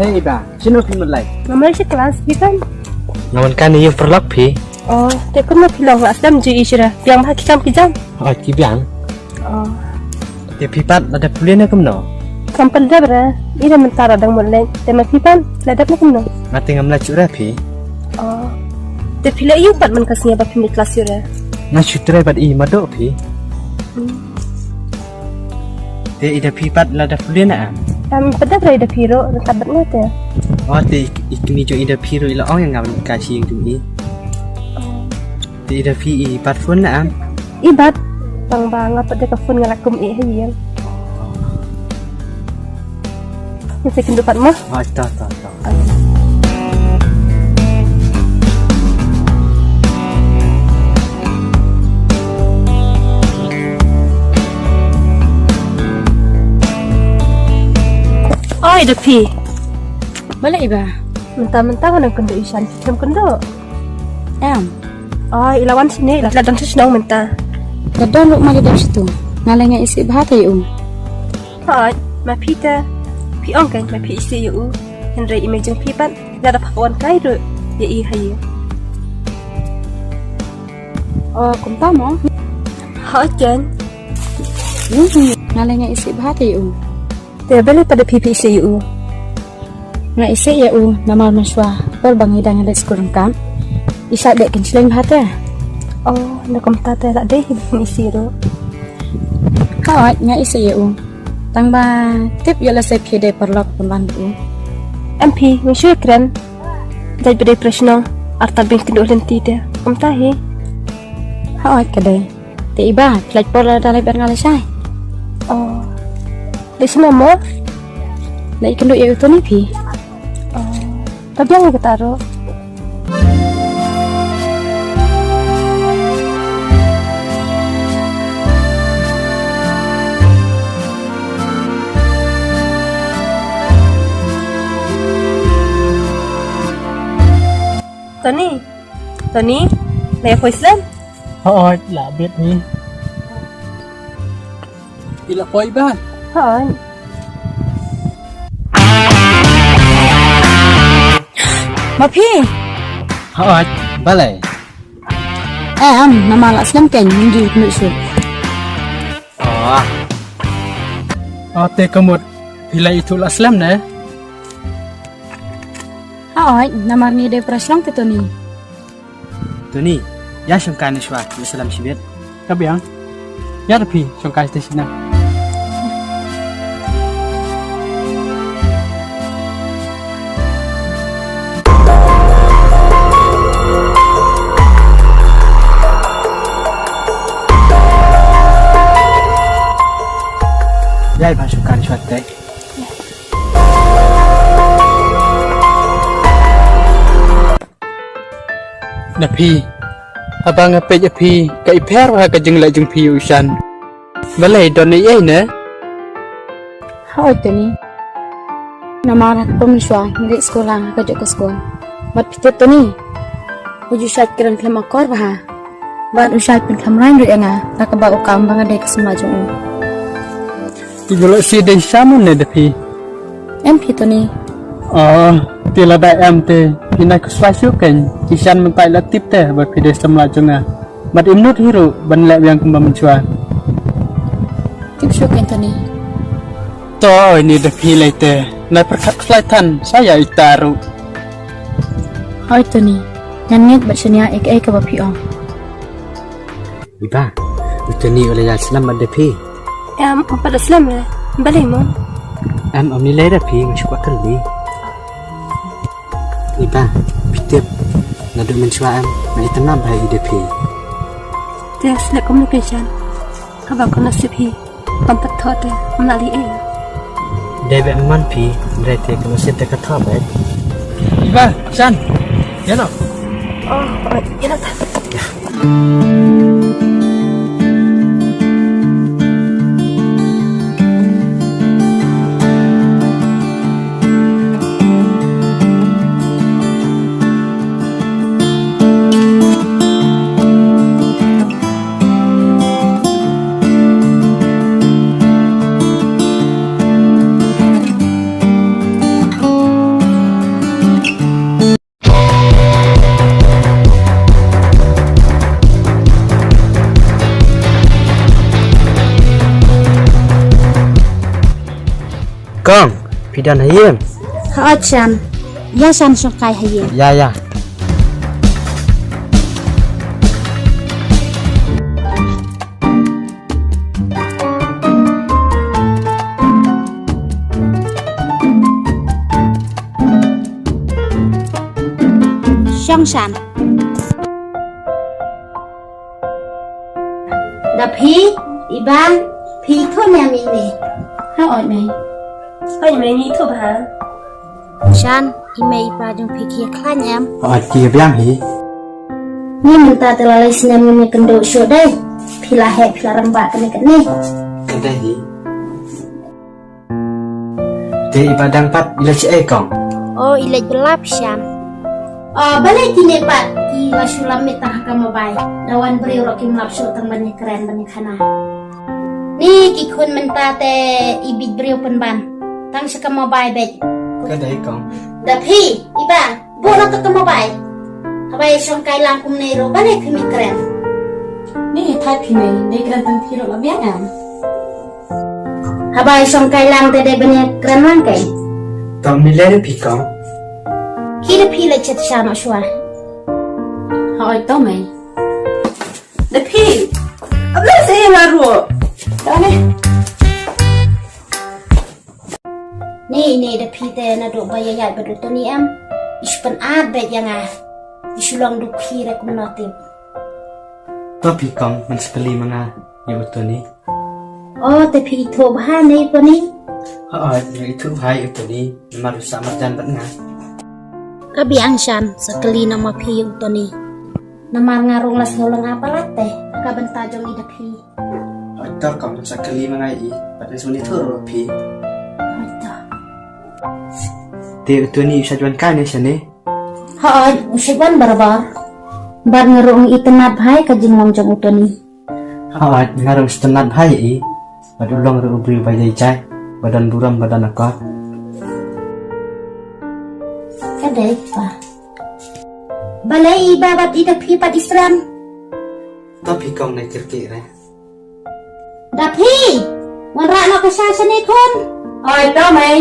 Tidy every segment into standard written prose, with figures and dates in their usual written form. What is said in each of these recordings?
Hei Iba, sino pi mulai? Namanya si kelas kan? Naman ka niyo perlak pi? Oh, tekun na pilang kelas dam ji isira. Piang ha kicam kicam. Oh, kibiang. Oh, Dia pipat ada pulian na kumno. kampel dah bera. Ira mentara dang mulai. Tema pipan, ladap na kumno. Mati ngam lacu ra pi. Oh, te pila iu pat man kasnya ba pimi kelas ira. Na syutre pat i madok pi. Dia ida pipat lada pulian na am. Pada bera ida piro, tabat na te. Oh, dia ikni jo ida piru ila ong yang ngam kasi yang tumi. Dia ida pi i pat fun na am. Ibat, bang apa dia kafun ngalakum hayan. Masih kendupat mah? Oh, ta. Oh, ida pi. Balik iba. Mentah-mentah kan kendo isan, jam kendo. Oh, ilawan sini, ladang susnong mentah. Kadang lu magi dari situ. Ngalengnya isi bahata ya Hai, ma pita. Pi ong kan, ma pi isi yu. Henry imajeng pipat, dah dapat kawan kai do. Ya i hayu. Oh, kuntamo. Hai jan, Ngalengnya isi bahata ya dia balik pada pipi isi yu. Nga isi ya nama maswa. Berbang hidang ada sekurang kam. Isa dek kenceleng bahata. Oh, nak tata tak deh hidung isi do. Kawat nga isi ya Tang ba tip ya la sep hide perlok pembantu. MP, misyu keren. Dari pada presno, arta bing kendo lenti dia. Tahi. Kawat kadai. Te iba, plaj pola dalai berngalesai. Oh, di sana mo. Lai kendo ya ni pi. Oh, tapi yang kita taruh. Tony, naya ko Islam? Oo, labit ni. Ila ko Iba. Hai. Mapi. Oo, balay. Nama la Islam kan minggu nusu. Oh, Oh, te kamut. Pila itu Islam na. Nama ni de praslang te Tony. tu ni. Ya syamkan iswa, Islam sibet. Kabiang. Ya pi, songkai te sina. Ya iba syamkan iswa te. Na pi. Abang apa je pi, ka iper wa ka jeng la jeng pi usan. Balai don ni ai na. Tony. Nama anak pemiswa milik sekolah kerja ke sekolah. Mat pitet Tony. Uju syat kiran kelam akor bah. Ban usai pun kelam lain ri nga, nak ba ukam bang ade kesema jong. Tigulo si de samun na de pi. MP Tony. Oh, tila da am te pinai ku swasyu kan. Kisan mentai la tip te ba pi de samla jonga. Mat imnut hiru ban la yang kembang mencua. Tip syukan Tony. To ini de pi lai te. Na perkat kelaitan saya itaru. Tony. Nyanget bersenia ek ke bapi ong. Iba, tu ni oleh Islam ada pi. Pada Islam ya. Balik mo. Am ni lai pi, masuk akal ni. Iba, pitip. Nadu mencuam, mai tanam bahai ide pi. Dia selek communication. Kabar ko nasib hi. Pampat thote melalui Debe man pi, berarti kalau kita kata baik. Iba, san. Ya no. Oh, ya tak. Kong, pidan hayem. Ha Chan. Ya Chan sokai haye. Ya. Xiong Chan. Da Phi, Iban, Phi thua nhà mình nè. Ha oi mày. Oi mày ni thu ba. Chan, email ba jong Phi kia klan em. Chia biang hi. Ni minta telalai senam ni kendo show đây. Phi la he, Phi la ramba kan ni. Ada hi. Te ibadang pat ila ci e Kong. Oh, ilaj belap Chan. Balai kini pat ila sulam mitah ka mobile. Dawan beri ro kim lap show tang banyak keren banyak khana. Ni ki khun minta te ibig beri penban. Tang sa ka mobile bet. Kadai Kong. Da Phi, Iban, bola ka mobile. Habay siyang kailang kumnero balai kami keren. Ni thai Phi mei, ni keren tang Phi ro la biang am. Habay siyang kailang te de banyak keren lang kay. Tong ni le pi Kong. Kira Phi la chat siya no shwa. Hỏi to mày. Da Phi. Abla se ma ro. Đó nè. Ni da Phi te na do baya ya bedo to ni am. Ispan abet yang isulong du kira kum notim. To pi Kong man sekali manga ya uto ni. Oh, te Phi tho ba ni pa ni. Ya itu hai uto ni maru sama jan bat nga. Kabiang Shan sekali nama Phi yung to ni. Nama ngarong las holong apa latte. Kabenta jong ida Phi. To Kong sekali manga i pada suni thuro pi. Ito. Te uto ni sajuan ka ni sane. Haan, usiban barbar. Bar ngarong itanat hai ka jingwang jong uto ni. Ngarong setenat hai i. Badulong ru ubri bayai cai. Badan buram badan akot. Kadai pa. Balai babat ida Phi pat Islam. To pi Kong na kirkira. Da Phi, wan ra na ka sa ni kon. Oi to mày.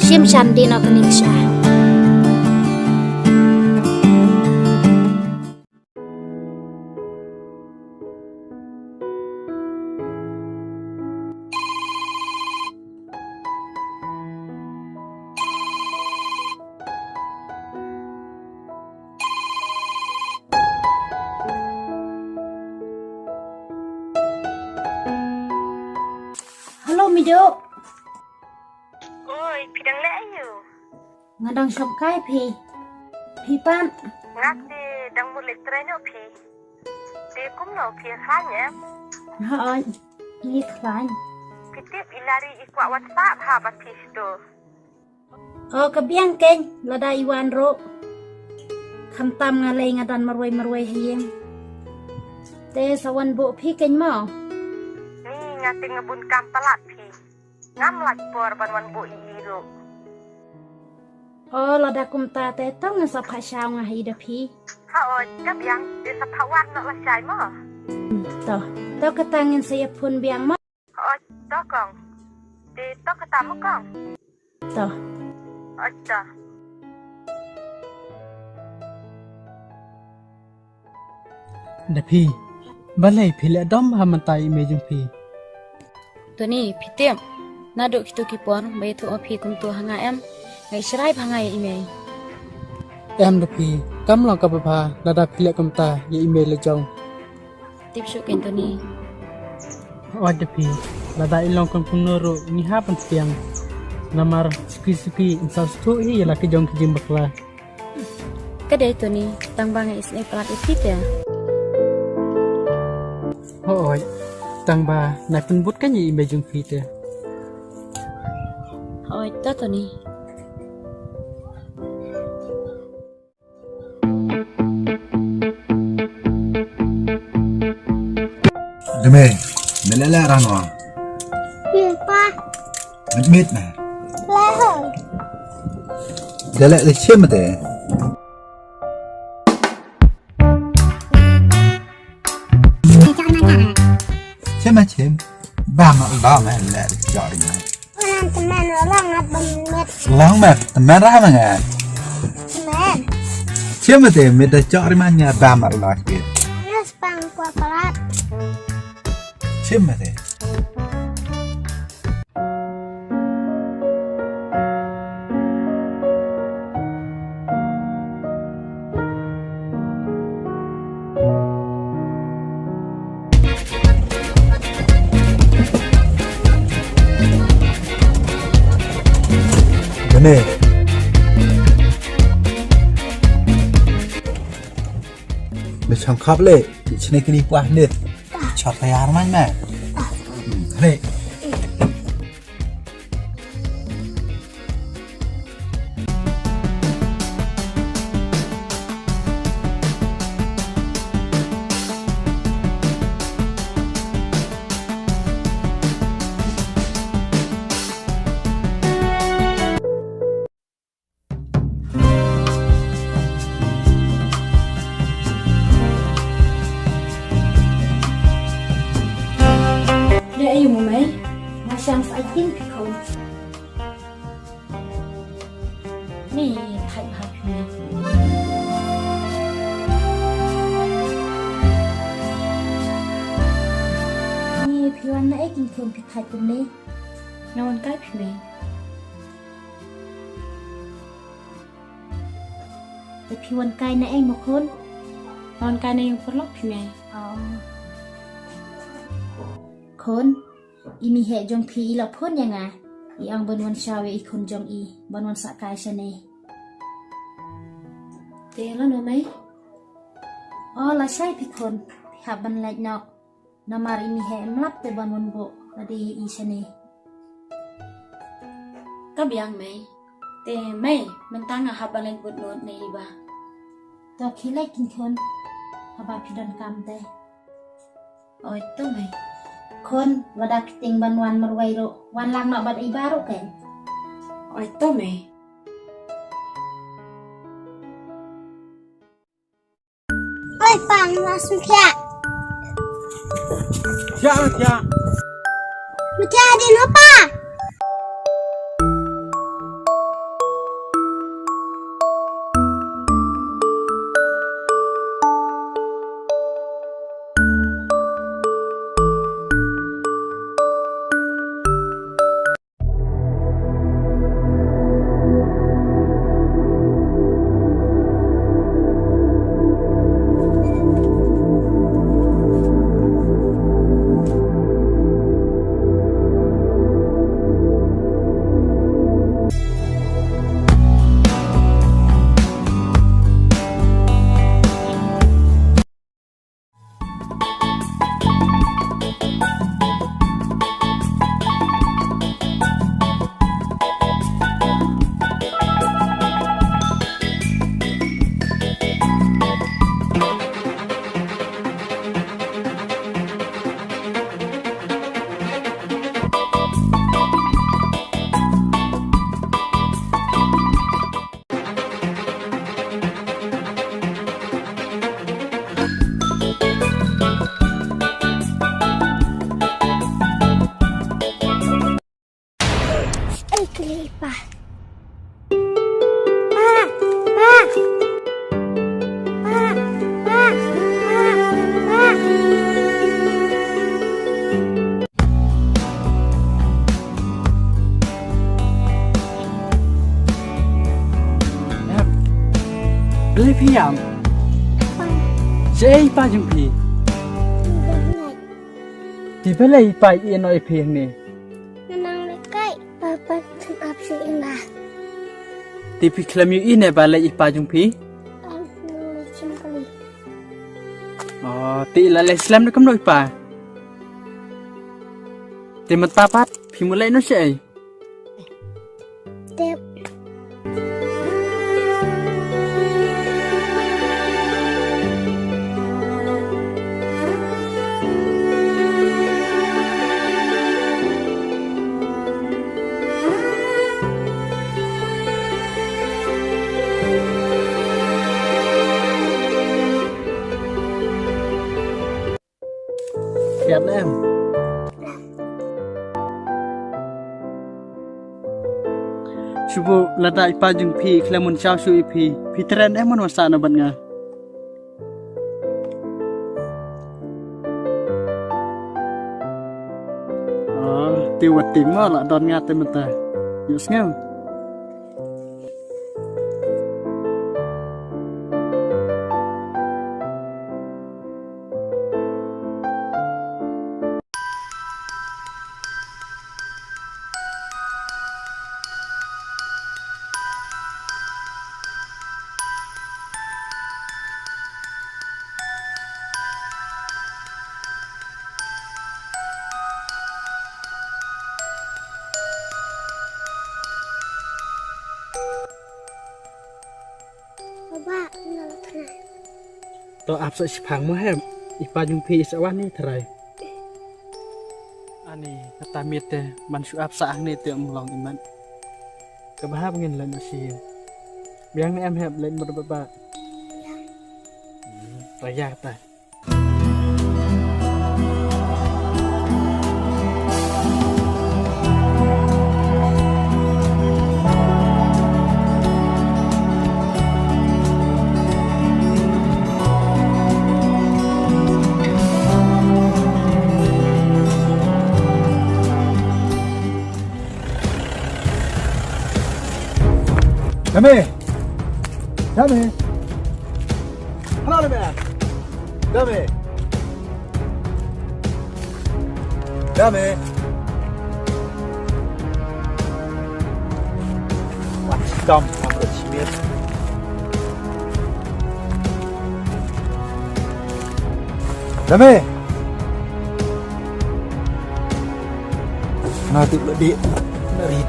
Sim Chan di na kaning siya. Hello Mido. Oi, Phi đang lẽ you. Ngadang shop kai Phi. Phi pan. Ngak di đang một lịch train ở Phi. Di cũng no Phi khan nhé. Ha oi. Ni klan. Phi tiếp ilari ikwa WhatsApp ha bat Phi do. Kabiang keng lada iwan ro. Khantam ngalay ngadan marway hiyem. Te sawan bo Phi keng mo. Ni ngating ngebun kam talat Phi. Ngam lak por ban wan bo iro. Lada kum ta te tong ngasap hasyaw nga ida Phi. Ha oi, kap yang di sapawat nak lasai mo. To katangin saya pun biang mo. Ha oi, to Kong. Di to katamu Kong. To. Oi to. Da Phi. Balai Phi le dom ha man tai me jung Phi. Tu ni Phi naduk kitu kipon bai tu Phi kum tu hanga em ngai serai bhangai email Em da Phi. Kam long ka pa la da Phi le kam ta ye email le jong. tip su ken tu ni Oi da Phi. La da ilong kam kunoro ni ha pan piang. Namar suki insal stu hi la ki jong ki jim bakla. kadai tu ni tang bangai isne plat Phi te Oi. Tang ba nai pen but kan ye email jung Phi te. oi ta tu ni Demi, melala rangwa. Pa. Majmit na. Leho. Dala le chemate. Jangan ชิมชิมบ้ามาล้อมแหละจอดยังไง Anh tụi mình ở lần ngập bình mệt ล้องแบบแต่แม่ร้ามันไง tụi mình เชื่อมาเต็มมีแต่จอดมันเนี่ยบ้ามาล้อเกิด nó spang qua parat เชื่อมาเต็ม นี่เดี๋ยวช่างคับเลยฉันนี่ก็ดีกว่าเนี่ยช็อตพยานมั้งแม่นี่ Dia ayo mamai. Macam fighting pikul. Ni type happy ni. Ni piwan na ekin kun pi type ni. Nawan kai pi ni. Tapi piwan kai na ek makun. Nawan kai na yung perlok pi ni. Kon ini he jong pi la pon yang ah yang banwan shawe i kon jong i banwan sakai shane te la no mai la shai pi kon pi ha ban lai no namar ini he mlap te banwan bo adi i shane ka biang mai te mai mentang ha ban lai bud no nei ba to khilai kin kon ha ba pi don kam te oi to maiคนวดาคิติงบันวันมารวยโรวันลังนอบัดอีบารุกันโอ้ยต้มเอ ôi pang langsung kia จ้าจ้า macam ada apa kelipahเลยพี่ยามเจ๊ป้าจังพี่ที่ไปเลยไปเอียนเอาไอ้เพียงนี่ Nenang lekai papa tu apa indah ที่พี่เคลมอยู่อีเนี่ยไปเลยป้าจังพี่ aku macam kali อ๋อตีละเลยสแลมนึกกำหนดป้าที่มันตาปัดพี่มุเลยนั่นใช่ tep Kẹt em Cuba letak ipa jeng pi kelamun cau su ipi. Pi tren mon wasa na ban nga. Tiwat timah lah don ngate mata. Yus ngam. Baba, nol pernah. To ap sa sipang mo hem. Ipa jeng pi sa wan ni terai. Ani kata mite man su ap sa ang ni te long iman. Kabahap ngin lan si. Biang ni em heb lain berbaba. Raya ta. Dame. Dame. Halo man. Dame. Dame. Wah, dam apa cimit. Dame. Nanti lebih dari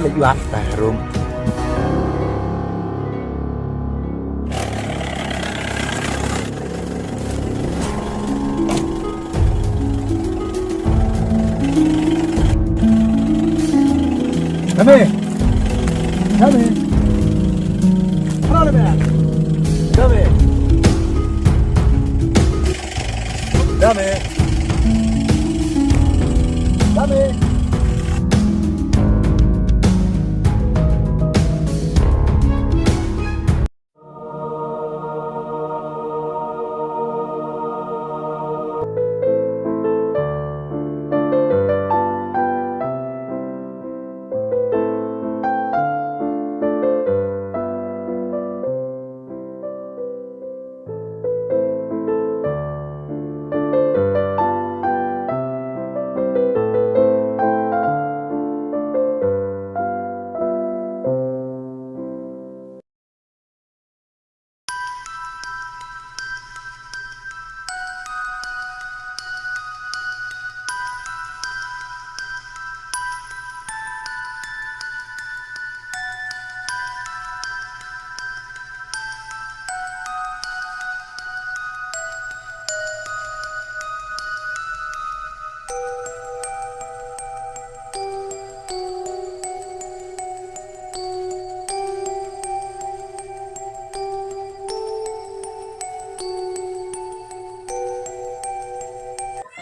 lagi apa rum Dame Dame halo man Dame Dame Dame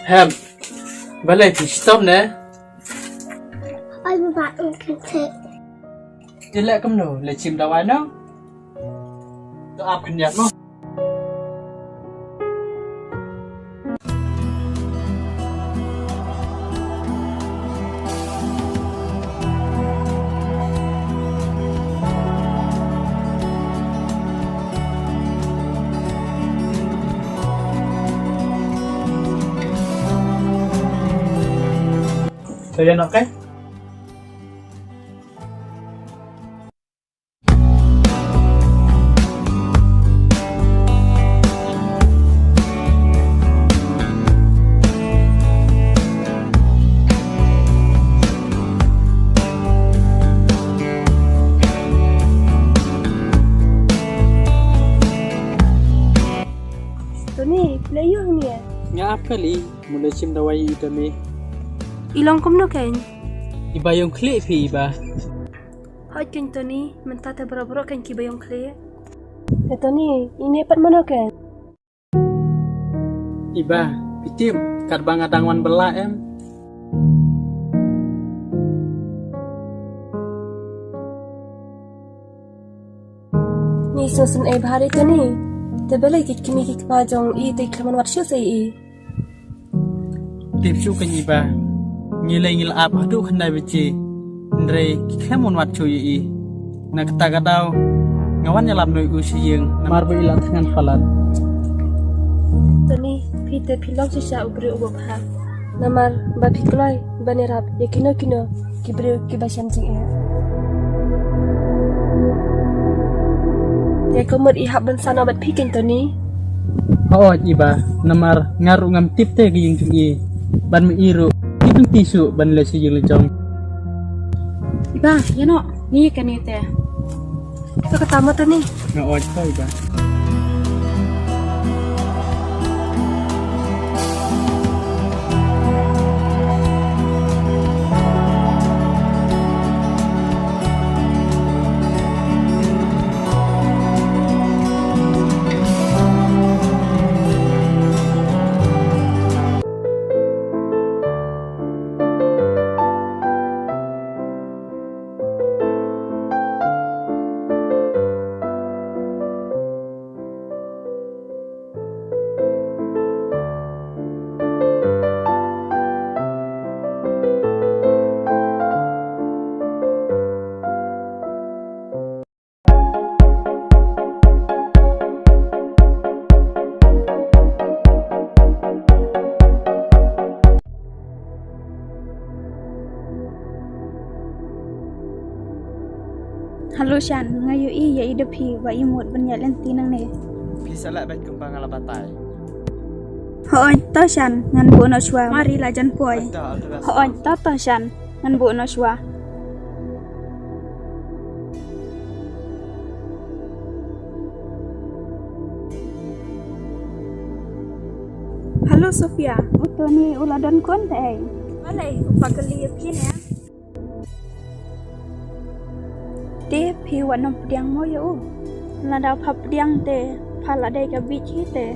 Hem. Balik di stop ne. Ôi baba, con thích. Đi lại cầm nổ lại chìm đầu ai nó. To ap kan yat mo. Saya nak kan? Tony, playo ni ya. Nga ap kali mula chim dawai itami. Ilong kum no kan. Iba yung klik pi iba. Hot kan Tony, mentata bro-bro kan ki bayong kle. Tony, ini pat mana kan? Iba, pitim karbang adangwan bela em. susun bahari tu ni. Tebelai kimi pajong te klaman wat syu sei Tip syu kan iba. Ngilai ngil ap hadu khandai bici. Ndre kemon wat chu yi. Nak tagadau ngawan nyalam noi usiyeng namar bu ilang tangan falat. Tu ni pite pilong sisa ubri ubah. Namar ba pikloi banerap yakino kibri kibasam sing Ya kumur ihap ban sana bat pikin tu ni. Oh iba namar ngaru ngam tip te giyeng i. Ban mi iru itong tisu ban le siyeng lejong. Iba, ya no, ni kan ni teh. Tu ketama tu ni. Ngaoj ko iba. Halo Shan, ngayu ya ida pi wa imut banyak lenti nang ne. Pi salak bet kembang ala batai. Hoon, to Shan, ngan bu no shwa, mari la jan poi. Hoon, to Shan, ngan bu no shwa. Halo Sofia, uto ni uladon kon teh. Malay, upagali pin ya. Te pi wanom pediang mo yo. Lada pa pediang te, pala de ka bichi te.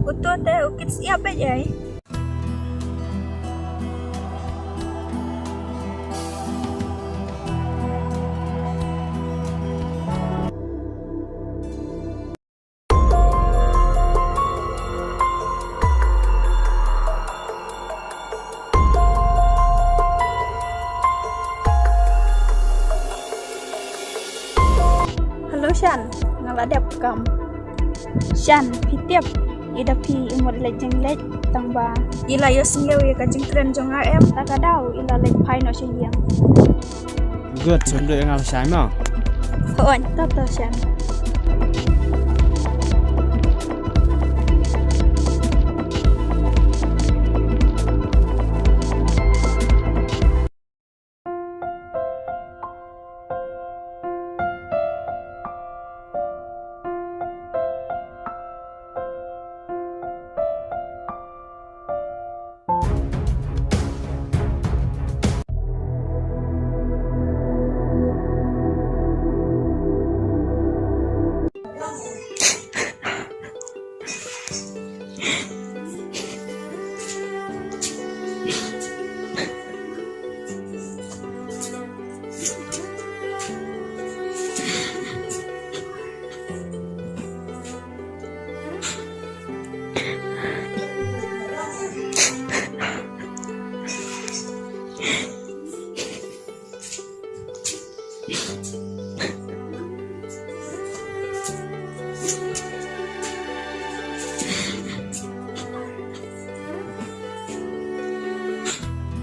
Uto te ukit siap aja. Halo Shan, ngaladap kam. Shan, pitiap ida pi imod lejeng lej tangba. Ila yo singew ya kajing tren jong RM takadau ila lej pai no siyang. Good, sundu yang al sai ma. Hoon, to Shan.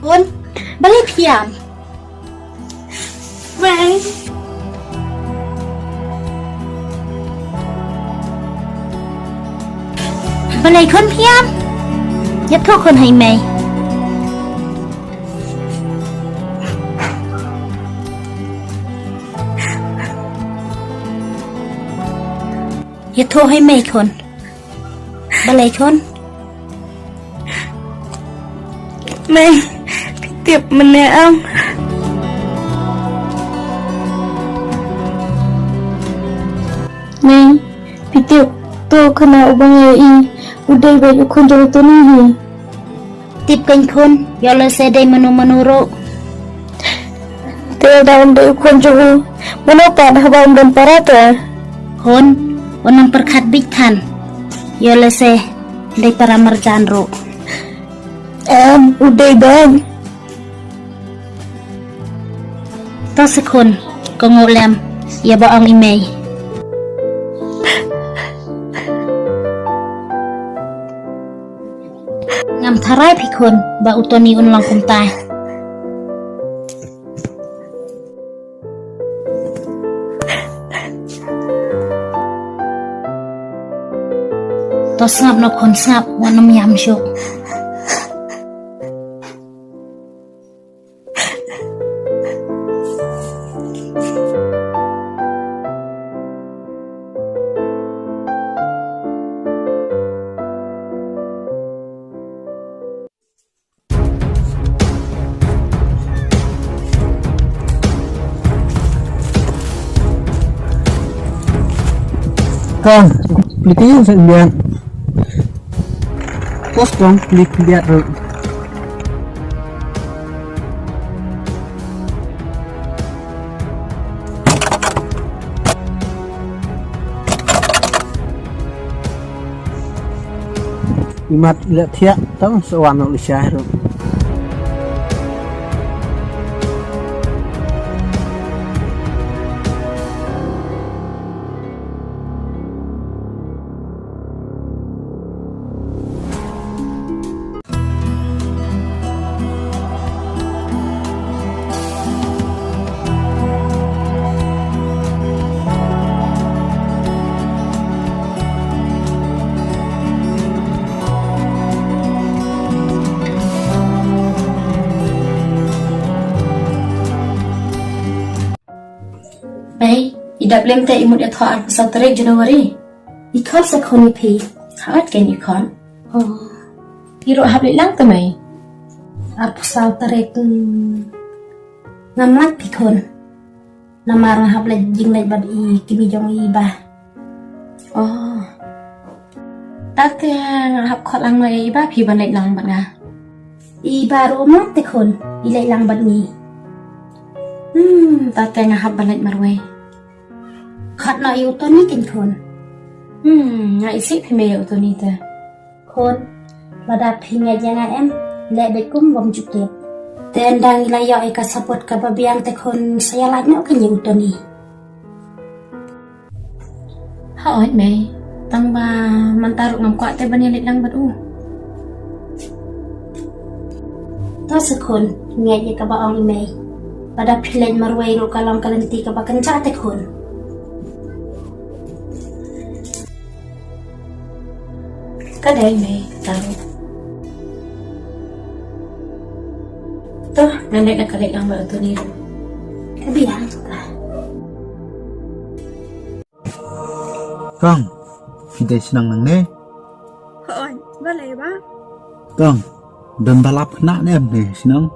Bun, balik piam. Bye. Balik kon piam. Nhất thuốc kon hay mày. Nhất thuốc hay mày kon. Balik kon. Mày tiệp mình nè ông. Neng, pitiap to kena ubang i. Uday ba yung kon jalo to ni. Tip kanh khôn, do lời xe đây manu ro. Te dalam ba yung kon jalo. Mana tak dah bawa dan para tu? คนวันนั้นประคัดบิ๊กทันยอเลเซได้ปรามารจานโร Udah bang. ต่อสักคนก็งงแลมอย่าบอกเอาอีเมย์งามทารายพี่คนบาอุตนีอุนลองคุมตายต่อสนับนกคนสนับวันน้ำยำชุกKong, pelitian sendirian. Pos kong pelit lihat ruk. Imat lihat tiak tong sewarna lisah ruk. Baik, tidak boleh minta imut ya thọ aku satu Januari. Ikon sekon pi, hawat kan ikon. Oh, iro habis lang tamai. Aku satu namlak pikon. Namarang habis jing lagi bad I kimi jong I bah. Oh, tak yang hab khot lang lagi bah pi ban lagi lang bad nga. I baru mat tekon, I lagi lang bad ni. Tak yang hab ban lagi marway. ขัดหน่อยอยู่ตัวนี้กินคนไงสิพี่เมย์อยู่ตัวนี้แต่คนระดับพี่เมย์ยังไงและเด็กกุ้มวงจุดเด็ดแต่ดังไรย่อยกับสปอร์ตกับเบียงแต่คนเสียหลักเนาะกันอยู่ตัวนี้เขาอ๋อยเมย์ตั้งมามันตารุกน้ำกวาดแต่บันนี้เล็กดังบัดอู้ตัวสักคนเมียยังกับเอาอีเมย์ระดับพี่เล่นมาร์เวย์ลูกกะลองกะลันตีกับกันจ้าแต่คนก็ได้ไหมตาลูกตัวนั่นเด็กนักเรียนyang baru tu ni kebiasaan juga Kong, kita senang nang ne. Ôi, boleh ba? Kong, dan balap kena ne ne senang.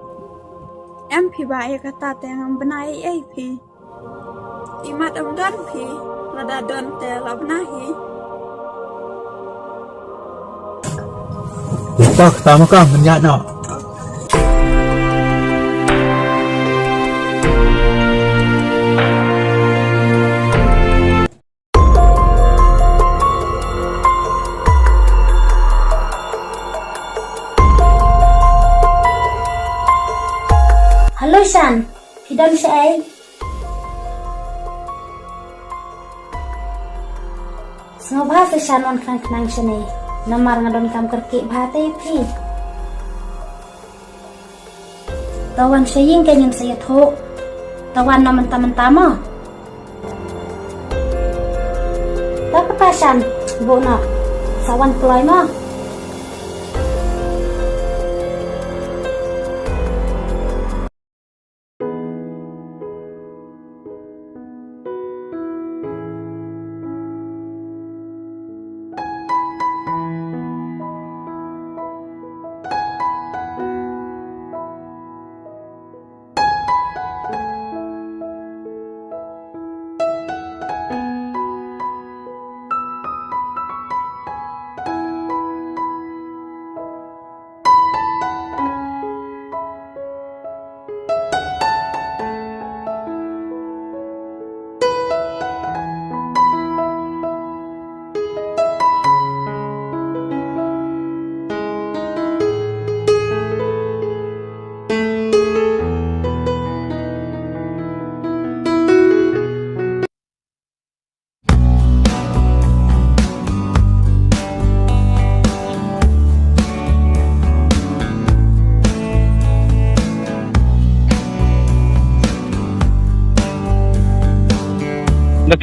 Em phi ba ya kata tengam benai ai phi. Imat am don phi, lada don te labnahi. Lepas pertama kong menjat nak. Halo San, hidam saya. Semua bahasa San on kenang sini. Namar ngadon kam kerki bahate pi. Tawan saying kanyang saya tho. Tawan naman taman-tama. Tak kepasan, bu nak. Sawan pelai mah.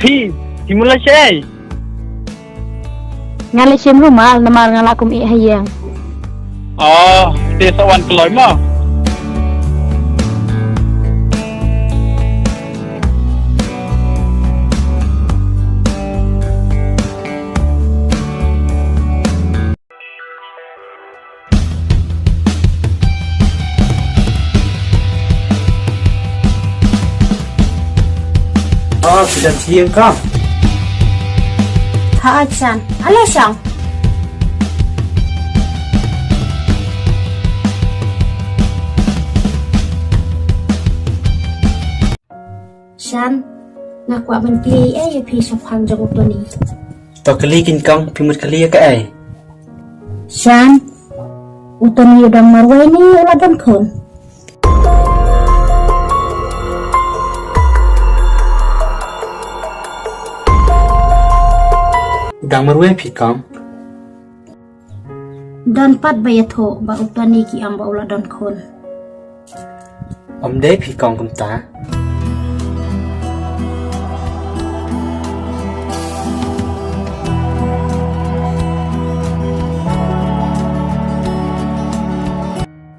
พี่ที่มุลเช่ Ngali sim rumah namar ngalakum I hayang. อ๋อเตียสวรรค์กลอยมั้ง Oh, sudah siang kau. Ha Shan, ala Shang. Shan, nak buat menteri ya pi sopan janguk tu ni. Tau kali kin kau, pimut kali ya kai. Shan, utani udah marwai ni ulah dan kon. Udang marwe pi kau. Dan pat bayat ho ba utani ki amba ulah dan kon. Om dei pi kau kum ta.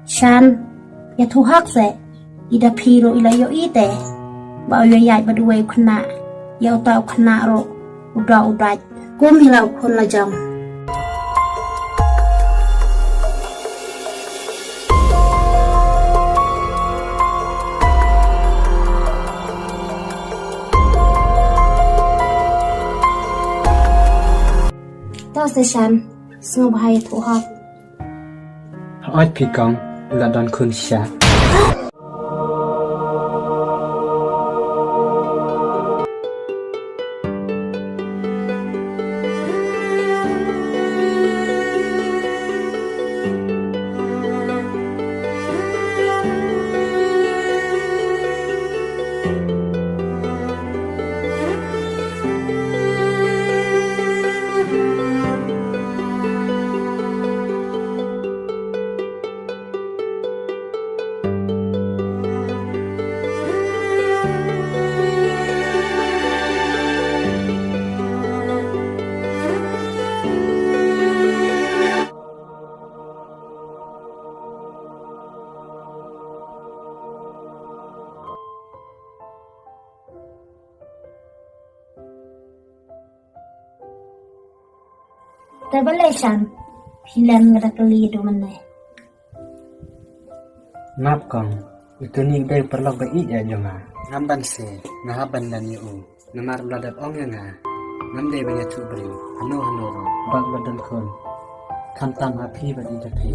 Shan, ya thu hak se. Ida piro ila yo ite. Ba yo yai ba duwe khna. Ya utau khna ro. Udah udah. Kum hilau kon la jam. Tao se Shan, snow bahaya thu hak. Oi pi kau, ulah don kun sya. Terbalik Shan, hilang ngada keli do mana. Maaf kau, itu ni dai perlu ke I ya jonga. Ngamban se, nahaban dan yu. Namar bladat ong ya nga. Nam dai banyak tu beri. Hano ro, bag badan kun. Kantam api bagi tapi.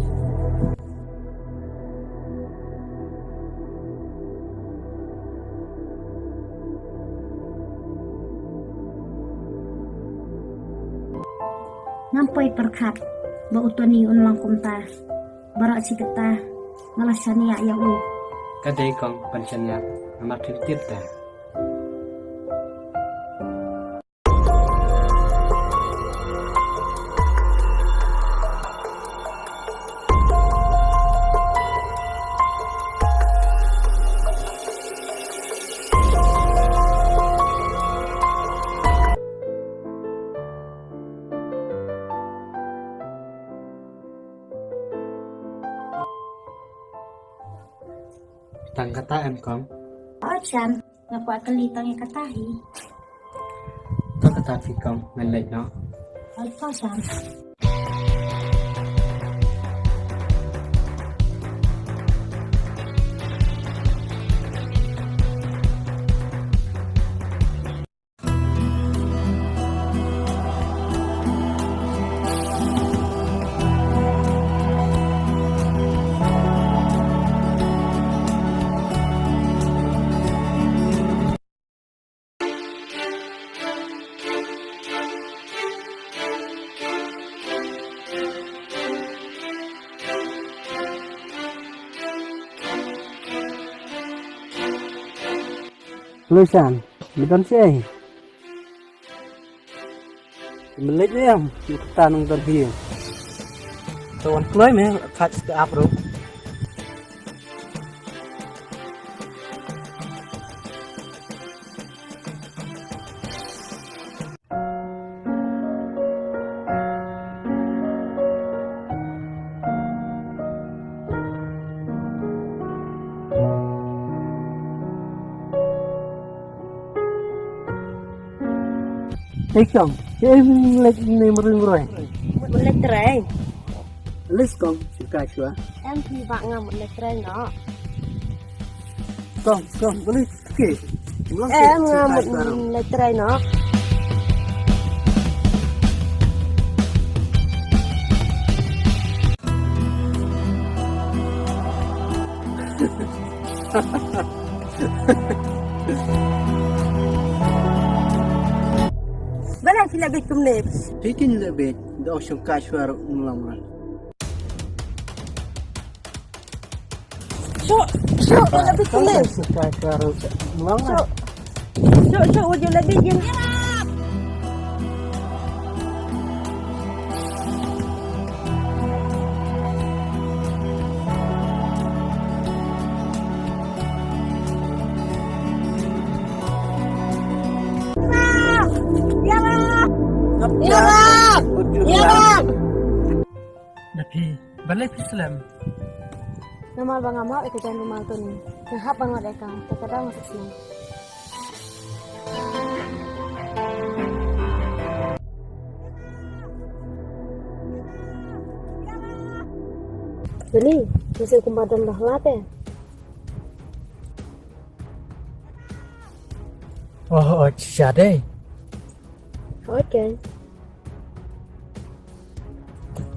Nampai perkat, ba utani unlang kumta. Barak si kita, ngalasani ya u. Kadai kau pensinya, namar tip ta. Tang kata em kong. Oh Shan, nak buat keli tangi katahi. To kata fi kong, men lek no. Oh kau Shan. Luisan, bidon sih. Melik ni am, kita nung terbiu. Tuan keluar me, kat ke apro. Ikam, lek ni merung roy. Một lệch trời. Let's go, suka chua. Em thì bạn ngầm một lệch trời nó. Kom, boleh. Okey. Em ngầm một lệch trời nó. Vẫn là chỉ là bịch cùng nếp. Tikin lebih, dah suka chua ulang. Syuk, là bịch cùng nếp. Suka chua ulang. Syuk, udah lebih jam. Tapi, balik Islam. Namal bang amal ikajan rumal tu ni. Ngahap bang mereka. Terkadang masuk senang. Beli, masih kumpadan dah late. Oh, jadi. Okay.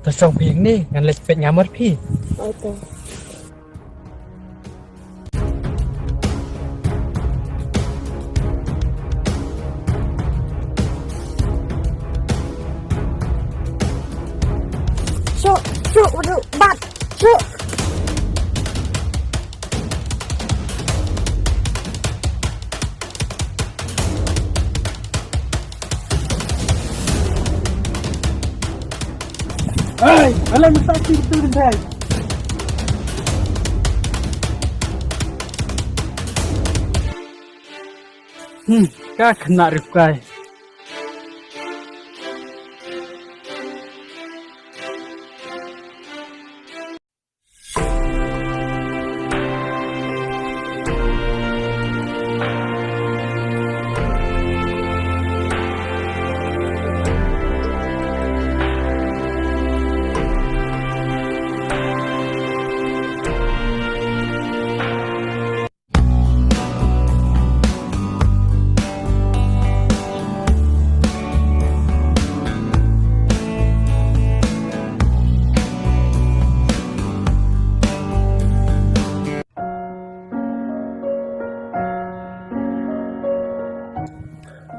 Tersong piang ni, ngan lepet ngamar pi. Okay. Syuk, waduh, bat. Syuk. Hey, alam mesti betul kan? Kak kena reply.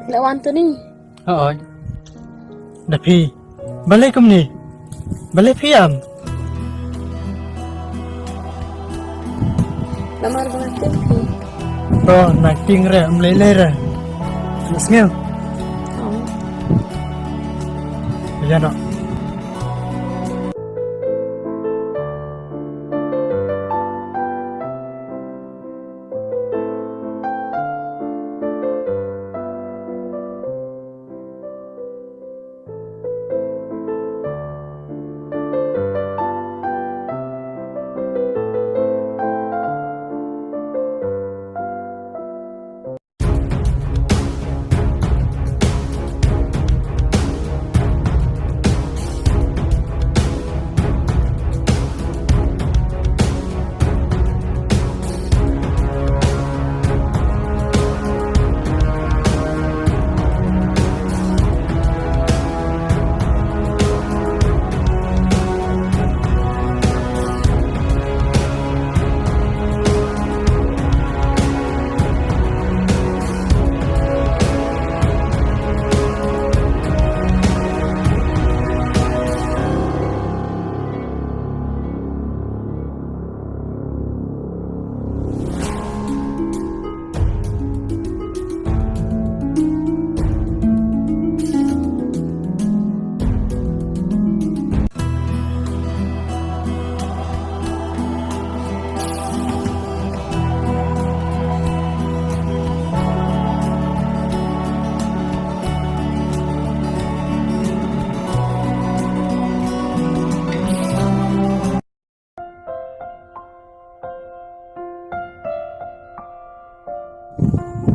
Lawan tu ni. Oh. Tapi, balik kem ni. Balik piam. Namar bang tu. Oh, nak tingre, meleleh re. Nasngel. Oh. Ya nak.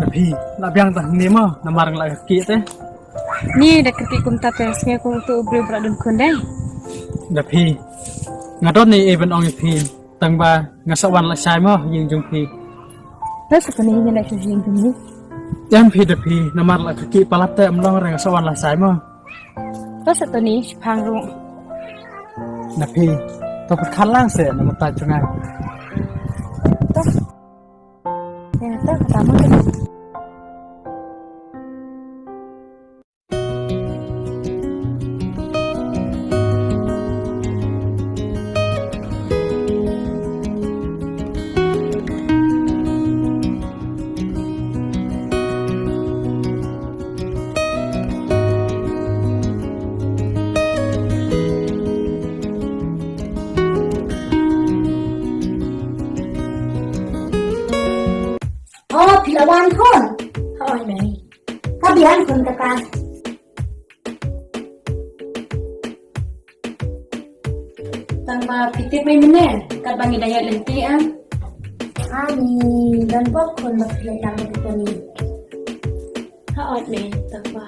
Tapi, nak biang tak ni mah, namar ngelak kaki teh. Ni dah kerti kum tapi saya kum tu ubri beradun kun deh. เดพี่งานรถในเอเป็นองค์พี่ตั้งว่างานสวรรค์ละชายมั้งยิงจงพี่ Terus sekarang ni nak cuci yang ni. ยังพี่เดพี่น้ำมันละกี้ปลัดเตอมลองแรงสวรรค์ละชายมั้ง Terus satu ni pang rung. เดพี่ต้องพัดคันล่างเสียน้ำมันตายจังไง Ya tu pertama tu. Oh, pilawan kon. How are you? Kabihan kon kata. Tangma pitip may menen, kabangi daya lenti ah. Ani, dan pok kon magpilay lang ito ni. How are you? Tangma.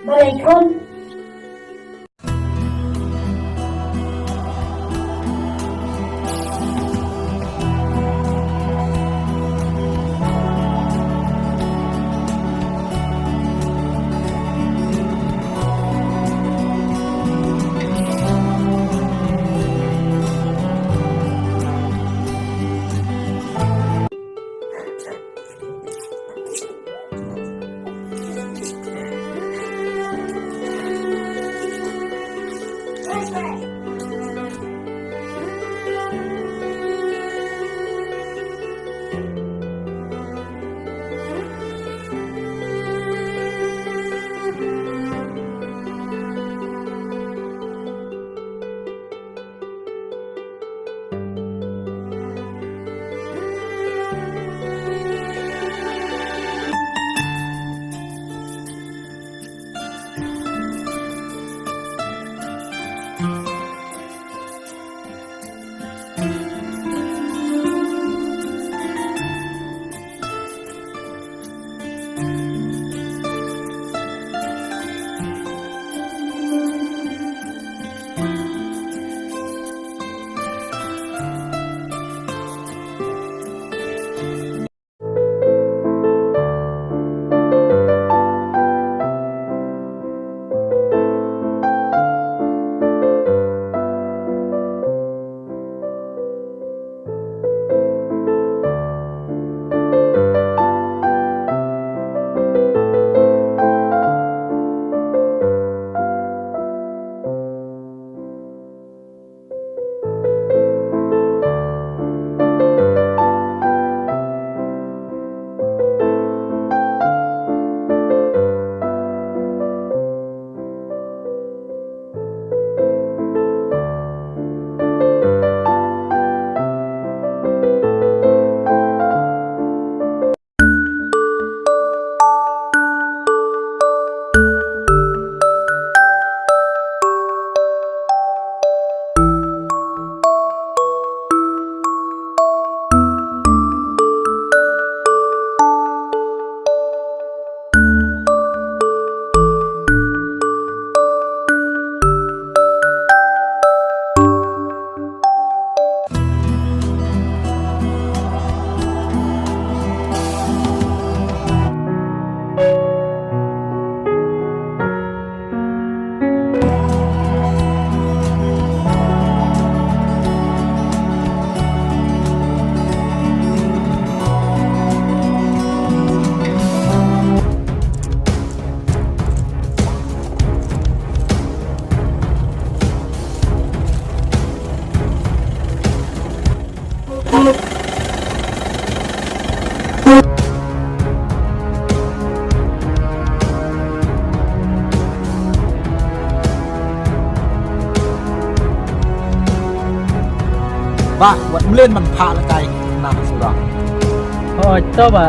Balay kon. Ba, buat melen man pha la kai na su da. โอ้ยเจ้าบ่ะ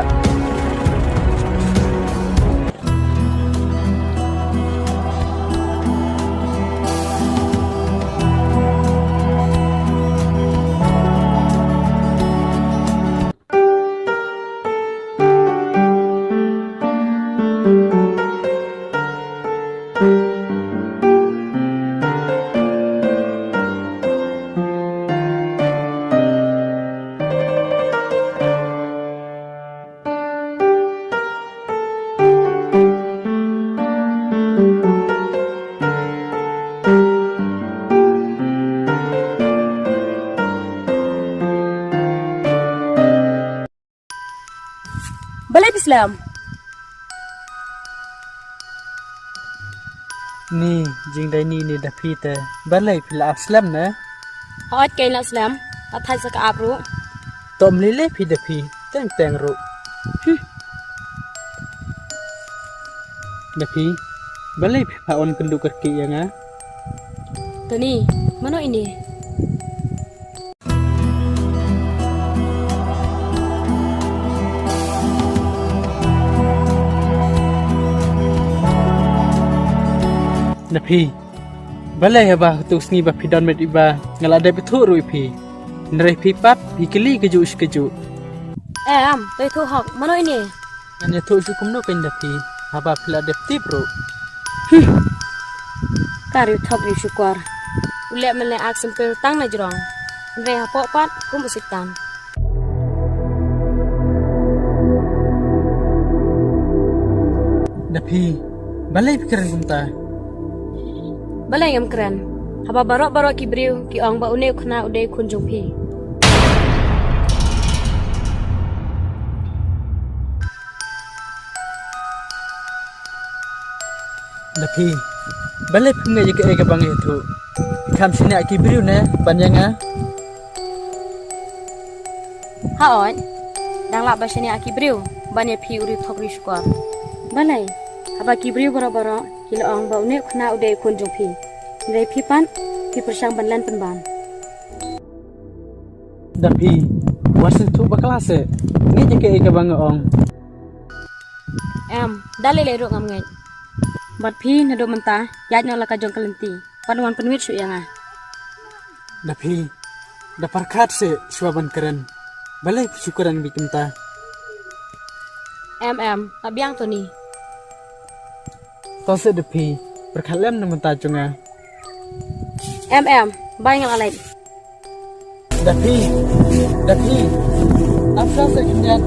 Islam. Ni jing dai ni ni da phi te balai phila Islam na Hot kay na Islam. At hay sa kaapro. tom lele phi da phi teng ru da phi balai pha on kendu kerki yang ah Tani, mano ini? da phi balai ba tu sni ba phi don met iba ngala da phi thu ru phi nrai phi pat phi kili keju Tôi thu học, mano ini? anya thu su kumno ken da phi haba phila de tip ru Kari thok ni syukur. Uliak mele ak sempil tang na jrong. Ndre ha pok pat kum usikan. da phi balai pikiran kumta Balai ngam keren. Haba barok ki briu ki ong ba une khna ude kunjung phi. da phi balai phunga je ke bang itu kham sini aki briu ne panjanga Ha on. Dang lak basani aki briu. Banya phi uri thok ri syukur. Balai. Haba ki briu barok ki ong ba une khna ude kunjung phi. Ndre phi pan phi persang banlan penban. da phi wasin thu ba klase nge je ke bang ong Dalai le ro ngam ngai. Bat phi na do menta yat no la ka jong kalenti. Panwan penwit su yang ah. da phi da parkhat se swaban keren balai syukuran bikumta Abiang to ni. to se da phi perkhalam na menta chunga Bai ngal alai. da phi afsa se kinyan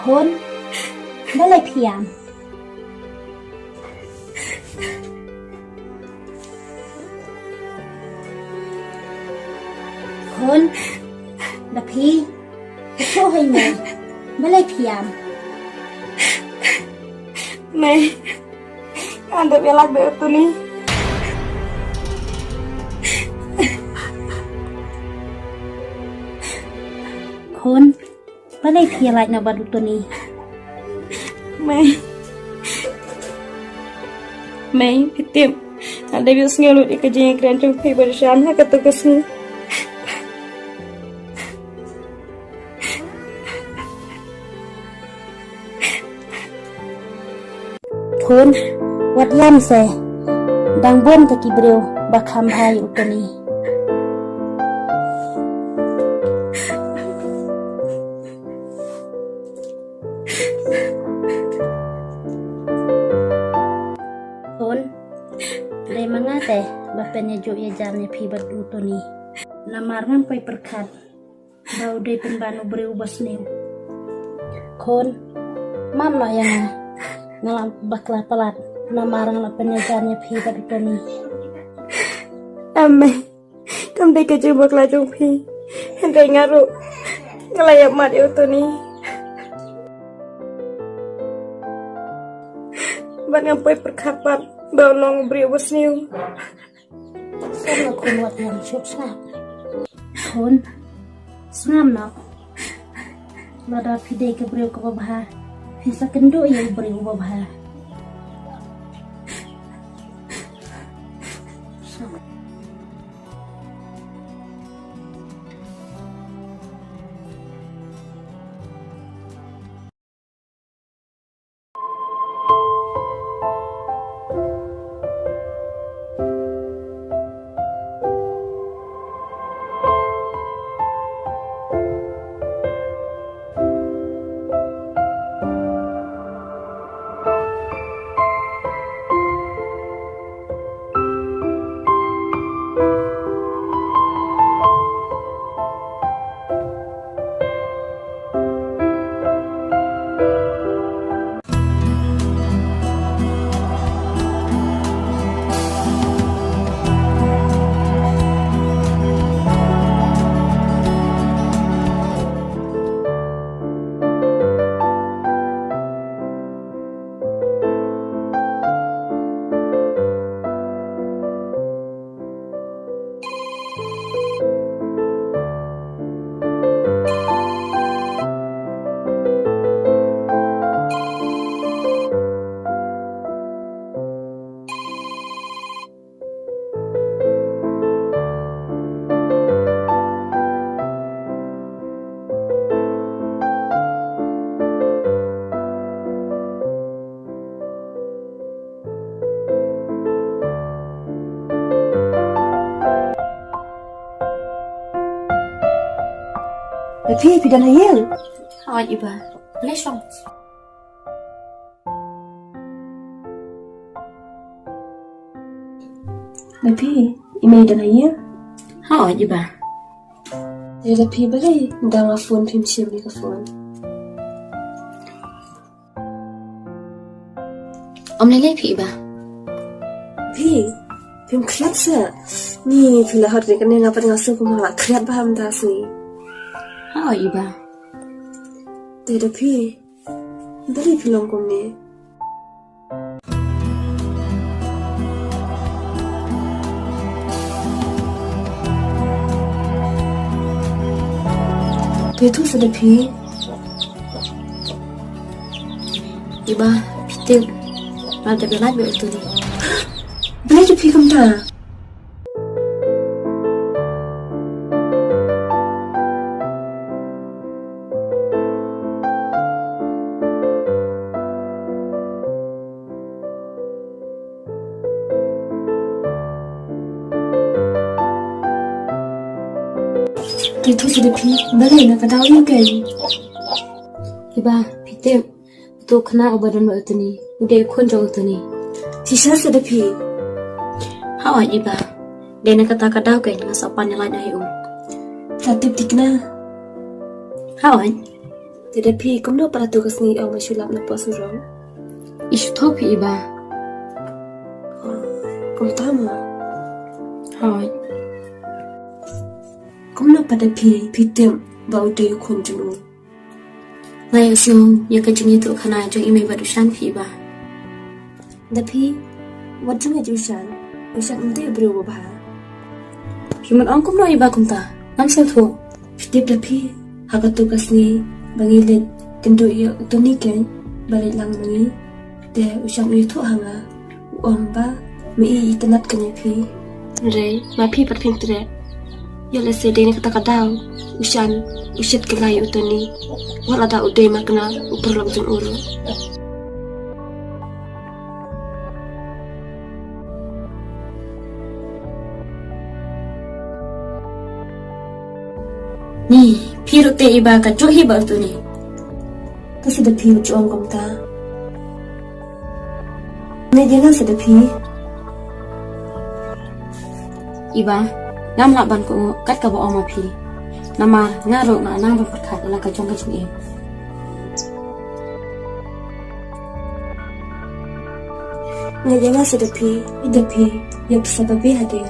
Khốn Đó là phiền Khốn Đó phi Đó số hình này Đó là phiền Mày Anda belak be tu ni. Khốn Đó là phiền lại nào bà đục tu ni. Mày Phải tiệm Anda biasa ngelut di kerja yang keren Trong phi bersama Kata kesini Khốn Wat lam se Đang buông ta kibreu Bakham hai utani. Khốn Dari mana teh Bapaknya jo ya jarnya pi badu utani. Lamarman pai perkat Bau dai penbanu breu basneu. Khốn Mam no yang ngalam bakla pelat namarang la penyajarnya phi tapi toni Ame, kam dai ka jubak la jong phi. Dai ngaru. Ngelayap mat yo to ni. Ban ngapai perkapat bau long bri wasniu. sama kun wat yang syuk sap kun snam na lada pide ke brio ke babha hisa kendo ya brio babha Tapi pidan hayal. awak iba lesong Tapi ime dan hayal. awak iba Dia tapi balik dah phone pim sim ni ke phone. om lele phi iba Pi pim klat sa. Ni pila har ni kan ngapa ngasuh kuma klat baham das ni. awak iba Dia tapi balik pilong kum ni. Dia tu sudah pi. iba pite ada belat be tu ni Beli tu pi kum ta. Dia tu sudah pi. Balik nak kata ni kan. iba pite tu kena obadan be tu ni udah kon jauh tu ni Sisa sudah pi. awak iba dia nak kata kata ke dengan sopan yang lain ayu Tatip dikna. awak Dia pi kum no para tu kesni au masulap na pasurong. isu topi iba Kum tama. awak Kum no pada pi tem bau de kun junu. lai usiong ya kajing itu kena jong ime badu shan phi iba Tapi wajung aja usan. Usan ente bro bah. Kiman ang kum no iba kum ta nam sa thu Tip tapi hakat tu kesni bangilit kendo ya tu ni kan balik lang ni. De usan itu hanga. Omba mi itanat kanya pi. Re ma pi perpin tre. Ya le se de ni kata kadau. Usan usit kelai utani. Wala da uday makna uperlong jeng uru. ni phiru te iba ka jo hi ba tu ni Tu sudah pi ujuang kum ta. Ni dia sudah pi. iba ngam la ban ko kat ka ba oma phi nama ngaro na nang ba khat la ka jong ka jing e Ngayanga sedapi, idapi, yang sababi hadir.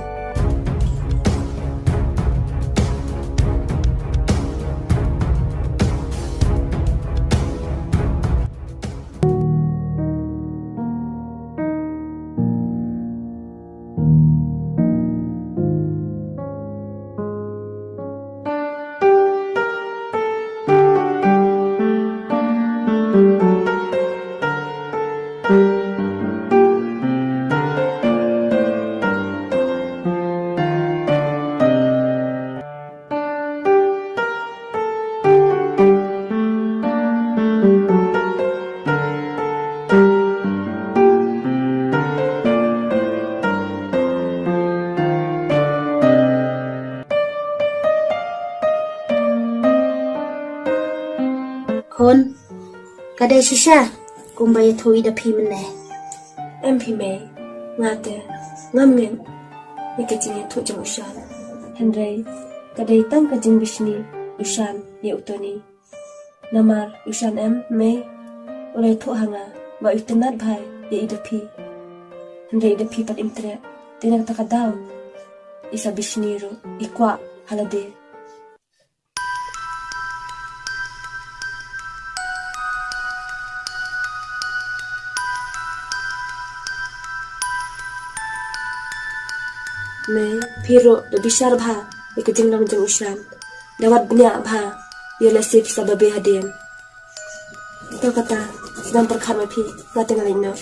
Khôn, cái đây xí xa, cùng bây thôi đã phì mình nè. Em phi mày, ngate, ngam ngem, ni kecingnya tu jeng ushan. Henry, kadai tang kajing bisni, ushan, ni utoni. Namar, ushan em, me, oleh tu hanga, ba utenat bhai, ya idapi. Henry idapi pat imtre, tinang takadaw, isa bisni ro, ikwa, halade. Me piro da bishar bha ikujing lam jeng ushan dawat benya bha ya lasip sababe hadian to kata sedang perkhat ma phi ngate ngalai no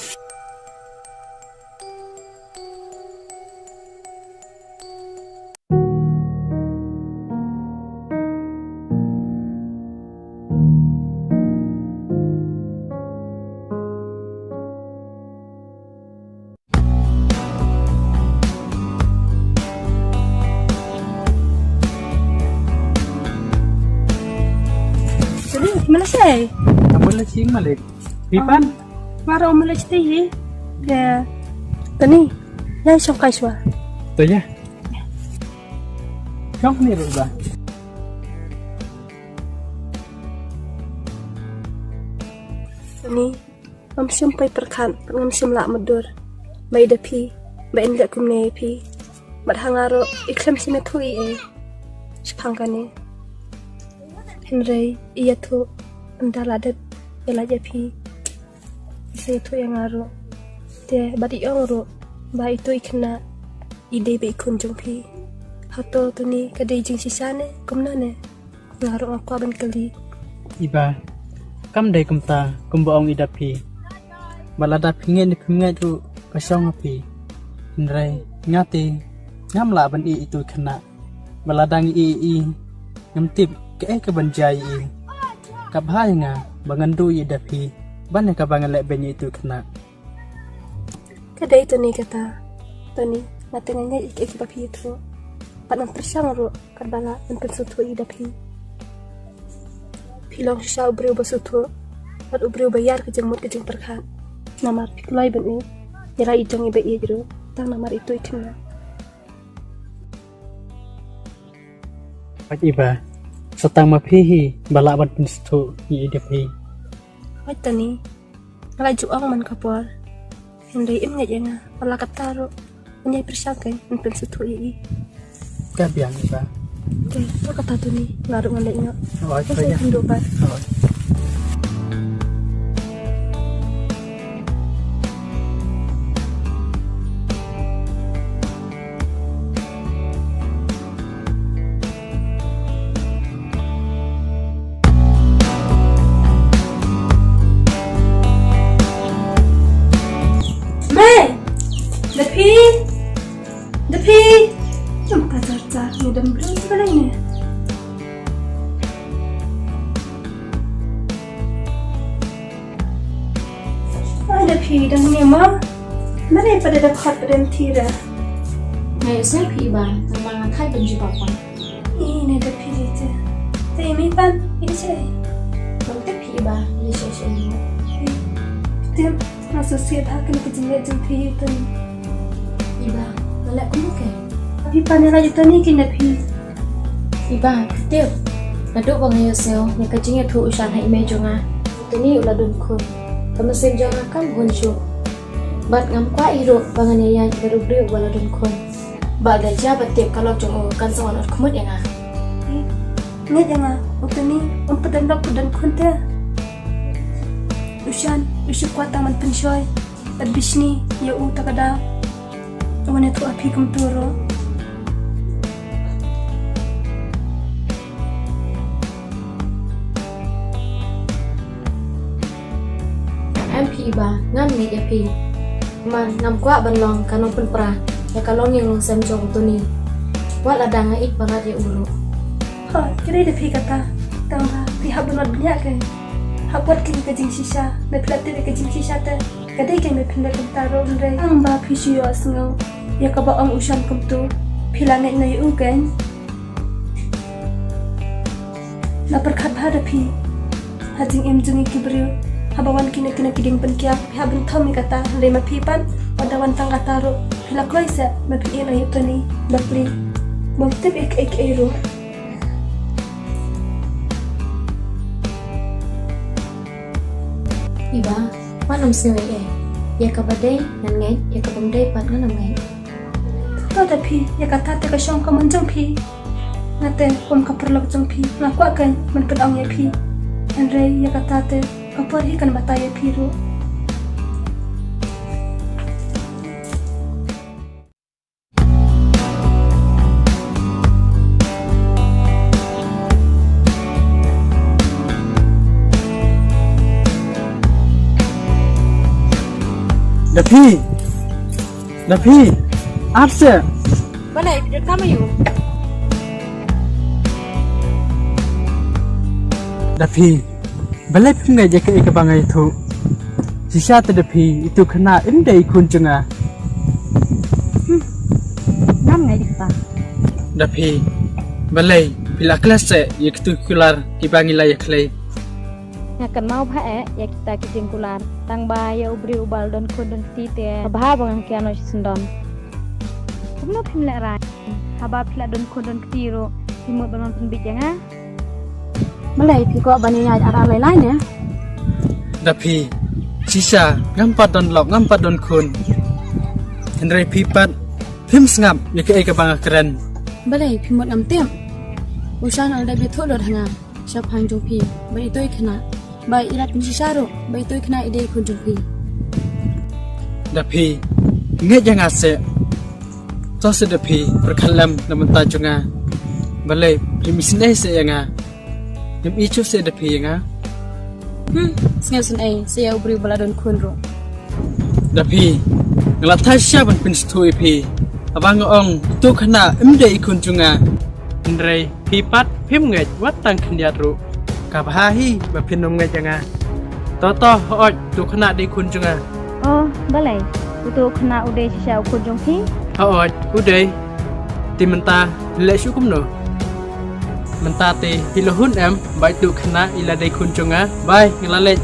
Malaysia. Kamu lagi malik. Pipan? Maro Malaysia ye. Ke tani. Yang sok kai swa. Tu ya. Kau ni rubah. Tani, am sampai perkhat ngam simla madur. Bai dapi, bai ndak kumne pi. Bat hangaro iklam sime thui e. Sepangkane. Henry, iya tu andaladet elaja pi. Saya tu yang aro. Te badi yang ro. Ba itu ikna ide be kunjung pi. Hato tu ni kadai jing sisane kumna ne. Ngaro aku aban kali. Iba, kam dai kumta kumbaong idapi. Balada pingin pingin tu kasong api. Henry, ngati ngamla ban I itu kena. Baladang I ngamtip ke kebanjai I. Kabhai nga bangandu idapi. Ban ka bangalek benyi itu kena. Kadai tu ni kata. Tani, matengahnya ik papi itu. Panang persang ro kadbala untuk suatu idapi. Pilong sisa ubriu basutu. Pat ubriu bayar ke jemut ke jeng perkhat. Namar pikulai beni. Nyala idang ibe iya jero. Tang namar itu ikna. Pak Iba, setang mapihi balak ban pinstu I idapi. Wai tani. Ngalaju ang man kapor. Henry im ngajanga. Pala kataro. Menyai persangkai untuk suatu ii. Kabiang Iba. Oke, tu kata tu ni. Ngaruk ngalek ngak. Oh, itu Saya ya. tunduk bat. Oh. Depi. Jom kacar-car. Ni dan belum sebelah ni. Depi dan ni ma. Mana pada dapat berhenti dah. Ngày xếp Phi Ba, thằng mang thay bên chú bảo con. Ini depi dia. Tapi mipan ini cai. Còn tiếp Phi Ba, đi chơi nữa. Tim masuk siap akan kejengat jumpi itu. Phi Ba, nó lại cũng ok. Tapi panela itu ni kena pi. Phi Ba, tiếp. Là đúc vào ngày sale, nhà cái chính là thụ sản hãy mê cho nga. Tôi nghĩ là đồn khôn. Cảm ơn xem cho nga các hôn chuộc. Bat ngam kwa iro bangan ya berubri wala don kon. Ba da ja batip kalau jong kan sawan at kumut ya nga. Nget yang utani pedan pedan kunte. Ushan kuat taman penshoy. Adbishni ya takada. Wane tu api kumturo. MP iba ngam ni ya pi. Man ngam kwa ban long kanong pun pra. Ya kalong yang long sem jong tu ni. Wat ada nga ik barat ya uru. Ha, kira ida pi kata. Tamba pihak benar banyak kan. Hak buat kini kajing sisa. Me pelatih kajing sisa te. Kadai kan me pindah kentaro ndai. Ang ba pi siyo asngau. Ya kaba ang ushan kumtu. Pilanet na yu kan. Na perkat bhada pi. Hajing em jungi kibriu. Habawan kina kiding penkiak. Pihak bentam mi kata. Lema pi pan. Wadawan tang kataro. Pilak loy se. Me pi na yu tani. Bakli. Mungtip ik eru. Iba, panam siwe ya kabadai nan ngai ya kabamdai pat nan ngai. Kau tapi ya kata te kasyong ka manjong pi. Nate kom ka perlok jong pi. Ngakwa kan man pedang ya pi. Andre ya kata te ka perhi kan mata ya pi ru. Dapi, Arse. Balai pidot kamu yuk. Dapi, balai pingai jaka ika bangai itu. Sisa dapi itu kena indai kunjunga. Ngam ngai dikta. Dapi, balai bila kelas se yaitu kular dibangi layak lay. Ngakan mau pha ya kita kijingkular. Tang ba ya ubri ubal don kodon tite. Bah bangang kiano sendon. Kumno pimle ra. Haba pila don kodon tiro. Timut banon penbit ya nga. Malai pi ko bani ya ara lai lai ne. Dapi, sisa ngampat don lok ngampat don kun. Henry pipat pim sngap yaka ika banga keren. Balai pimut am tem. Usan al da betul dot hanga. Siap hang jopi. Bai toy kena. Bai irat misisaro. Bai toy kena ide kun jopi. Dapi, nge jangan se. Tos dapi perkalam namun tajunga. Balai primisne se yanga. Nam ichu se dapi yanga. Sengau sen ai saya ubri baladon kun ro. Dapi, ngelatai siapa pun setui pi. Abang ong tu kena imde ikun junga. Henry pipat pim ngai wat tang kendiat ru. Kabahi bapinum ngai janga. Toto oj tu kena di kun junga. Oh, balai. Untuk kena udah sisa ukur jongki. Oj udah. Ti menta le syukum no. Menta ti pilohun em baik tu kena ila di kun junga. Bye ngelalet.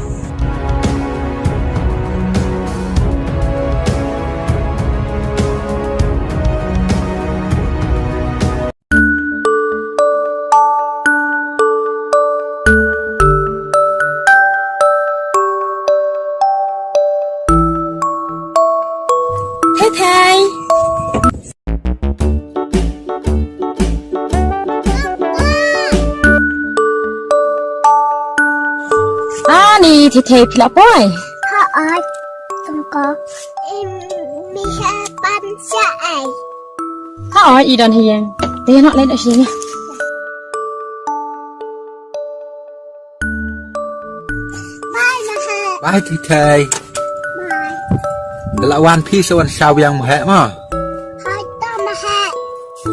Ni thì thề pila boy. Ha ai không có em mi ha ban xa ai Ha oi i don hiền. Để nó lên ở gì nha. bye là ha Bye thì thầy. bye Là one piece one sao yang mà hẹ mà. hai ta mà ha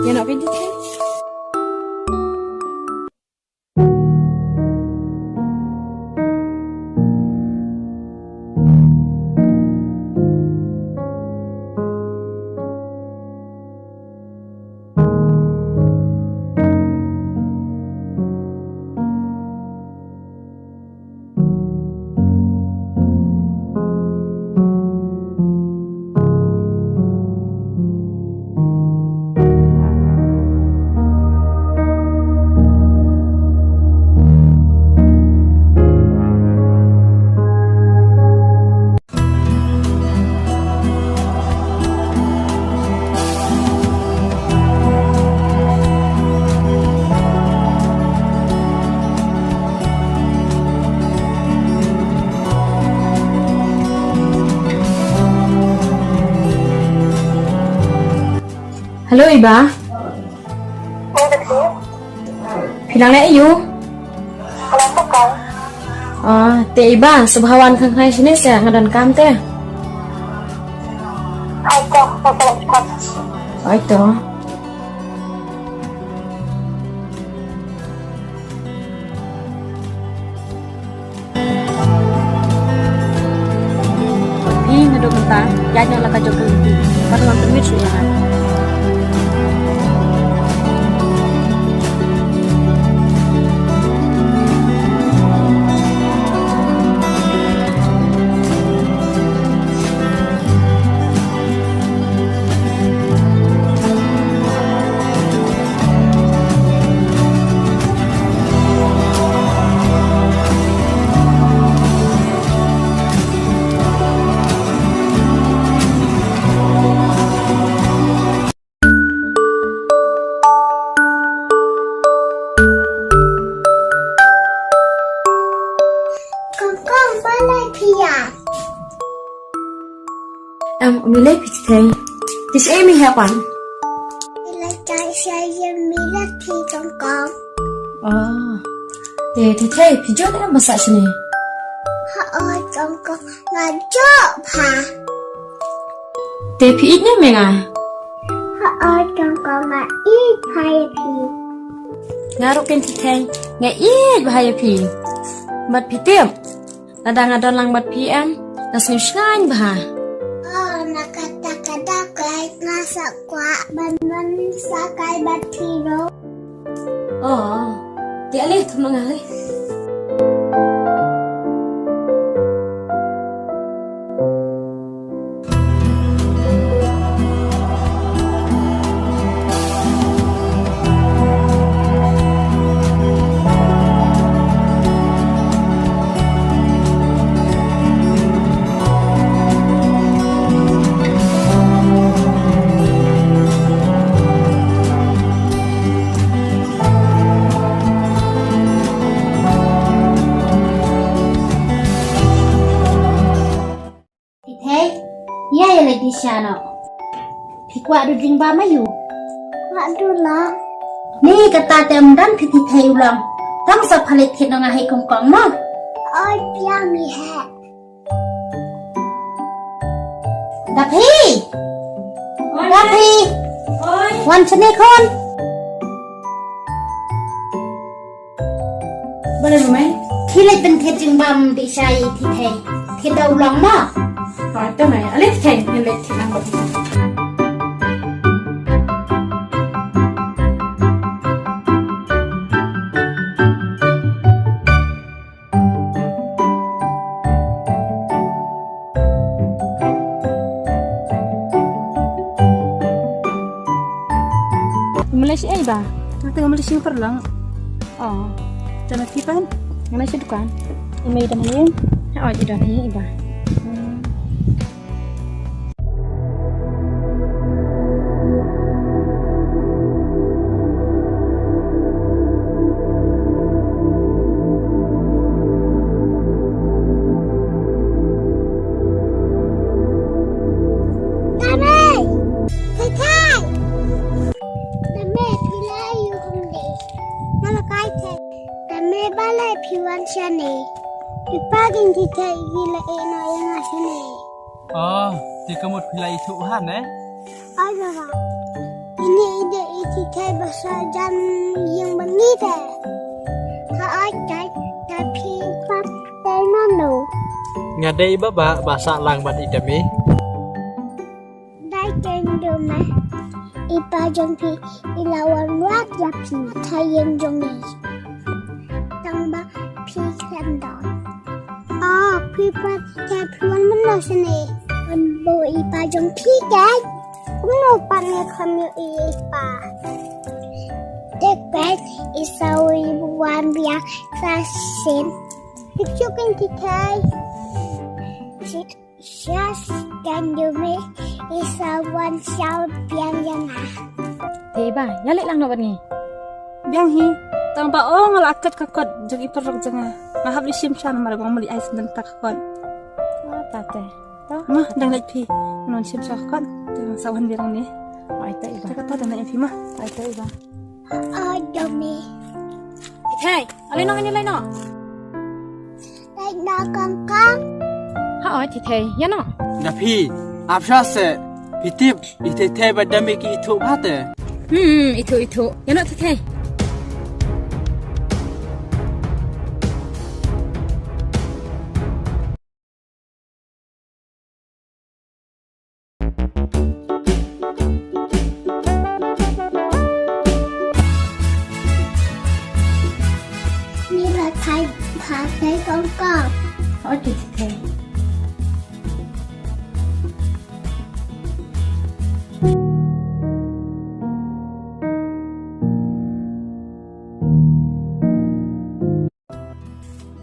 Ya nó bên thế. Halo Iba. Bilang lek you. Kenapa kau? Oh, te Iba, subhawan kang hai sini saya ngadan kam teh. Ayo, kita cepat. Oh itu. Ini ngedok mentah, jadinya lah kajok keliti. Baru nonton mit sudah kan. Kong balai pia. Milih pitch teh. Tis Amy hapan. Bila saya milat pi kong. Oh. Teh pijot ada masak sini. Oi kong ngajak pa. Teh piitnya menga. Oi kong ngai pai pi. Ngarukin teh ngai bahaya pi. Bat pitiem. Nadang lang bat PM. Nas ngusngan bah. Oh nakata kait nasa kwa ban sakai batiro. Oh. Ti alih tum ngalih. Ya ya lagi siano. Pikwa du jing ba mayu. Waduh lah. Ni kata tem dan piti thai ulang. Tang sa phalit thit nga hai kong kong mo. Oi pia mi he. Da phi. Da phi. Wan chane khon. Boleh rumai? Thi lai ben thit jing bam di sai thi thai. Thit da ulang mo. Oh itu mai. Alih teh milih teh nang bat. Malaysia ay ba? Natin Malaysia yung perlang. Oh. Jangan tipan. Malaysia dukan. Imay dan yun. Oh, di dan yun iba. Balai piwan sini. Ipagin kita gila eno yang sini. Oh, di kemud pilai itu han Ada pak. Ini ide kita bahasa jam yang benita. Haakai tapi pak tenano. Ngadai baba bahasa lang bat idami. Dai kendo mah. Ipa jompi ilawan wak yapi tayen jongi. Tamba pi klandon. Oh, pi pat piwan mana sini? Bo ipa jompi kan? Uno pannya kami ipa. Dek isawi buwan biang sasin. Pichukin tikai. Just gandume isawan siya biang yana. Tiba, nyalik lang na ba ni? Biang hi. Tang ba o ngalakat kakot jang iparok janga. Mahab li sim siya na marabang mali ay sandang takakot. Oh, tate. Mah dang lait pi. Non sim siya kakot. Tang sawan birang ni. Ai tay ba. Cakap tahu dengan Evi mah. Ai tay ba. Domi. Hey, alin nang ini lain no. Lại nó con. Ha ai thì thầy, ya no. Da phi apsha se pitip ite the ba dame ki thu phate Itu. Ya no thì thầy. Như là thầy thả thấy con. Ai thì thầy.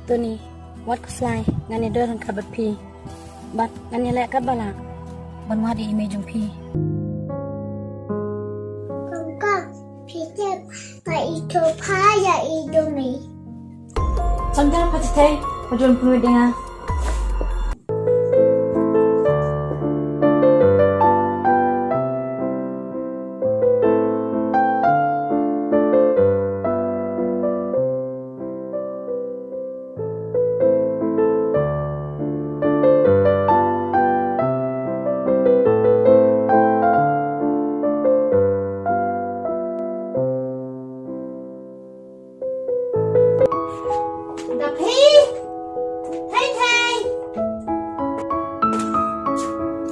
ตัวนี้วัดก็สไลงานนี้เดินทางขับบัดพีบัดงานนี้แหละกับบาลาบันวาดีอีเมจงพี Con. Phía trên là ý thô phá và ý Domi. สัญญาณพัฒเทยพจนพลุยเดงา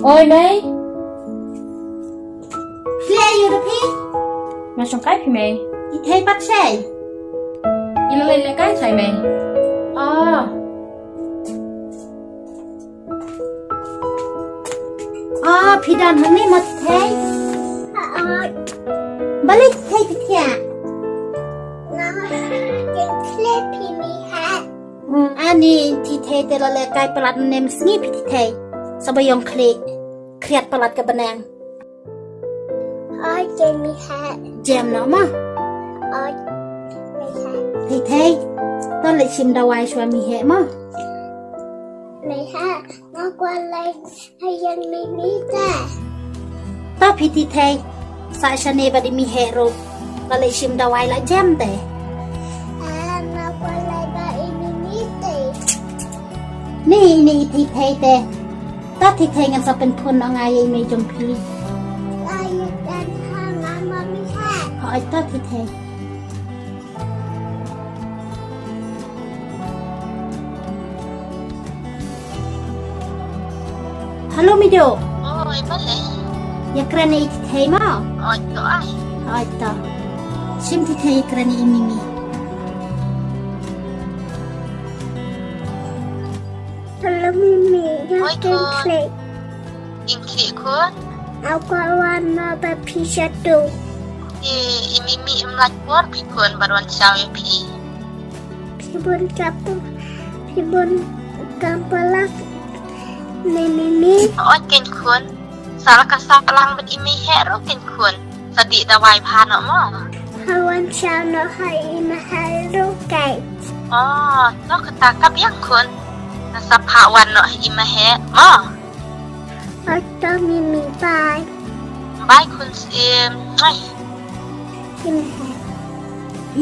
Ôi mày Play you the pig. mày trong cái thì mày Ý thấy bắt xe. đi lên lên cái thầy mày Phi đàn hôm nay một thế. Bà lấy thế thì thịa. Nó cái clip thì mi hát. Ani thì thế để là cái bà lạt nêm snip thì thế. Sao bây giờ clip Kriat bà lạt cái bà nàng. Cái mi hát. Jam nó mà. Thì thế tao lại chìm đầu ai cho mi hệ mà. Mày ha, nó qua lên hay dân mi ta. Ta phi thầy, sai cho nên bà đi mi hệ rồi, và lại chìm đầu ai lại jam tệ. Nó qua lên bà đi mi tệ. Nì thì thầy tệ. Ta thì thầy ngàn sao bên phun ở ngay ấy mày trong phi. Ai đang hàng ngàn mà mi ha. Hỏi ta thì thầy. Halo Mido. Oi, boleh. Ya kerana itu thei ma. Oi, tu ai. Ai ta. Sim ti thei kerana ini. Halo Mimi, Oi, ya Kun. Im kiri kun. Aku warna berpisah tu. Mimi imlak pun pi kun baruan siaw ya pi. Pibun kampalak. Mimi. Oi, ken kun. Salah kasar pelang bet imi hero ken kun. Sadi dawai phan no mo. Hawan siaw no hai ima halu kai. Oh, no ketakap yang kun. Nasa pawan no ima he mo. Atau Mimi bye. Bye kun sim. Ai. Mimi hai.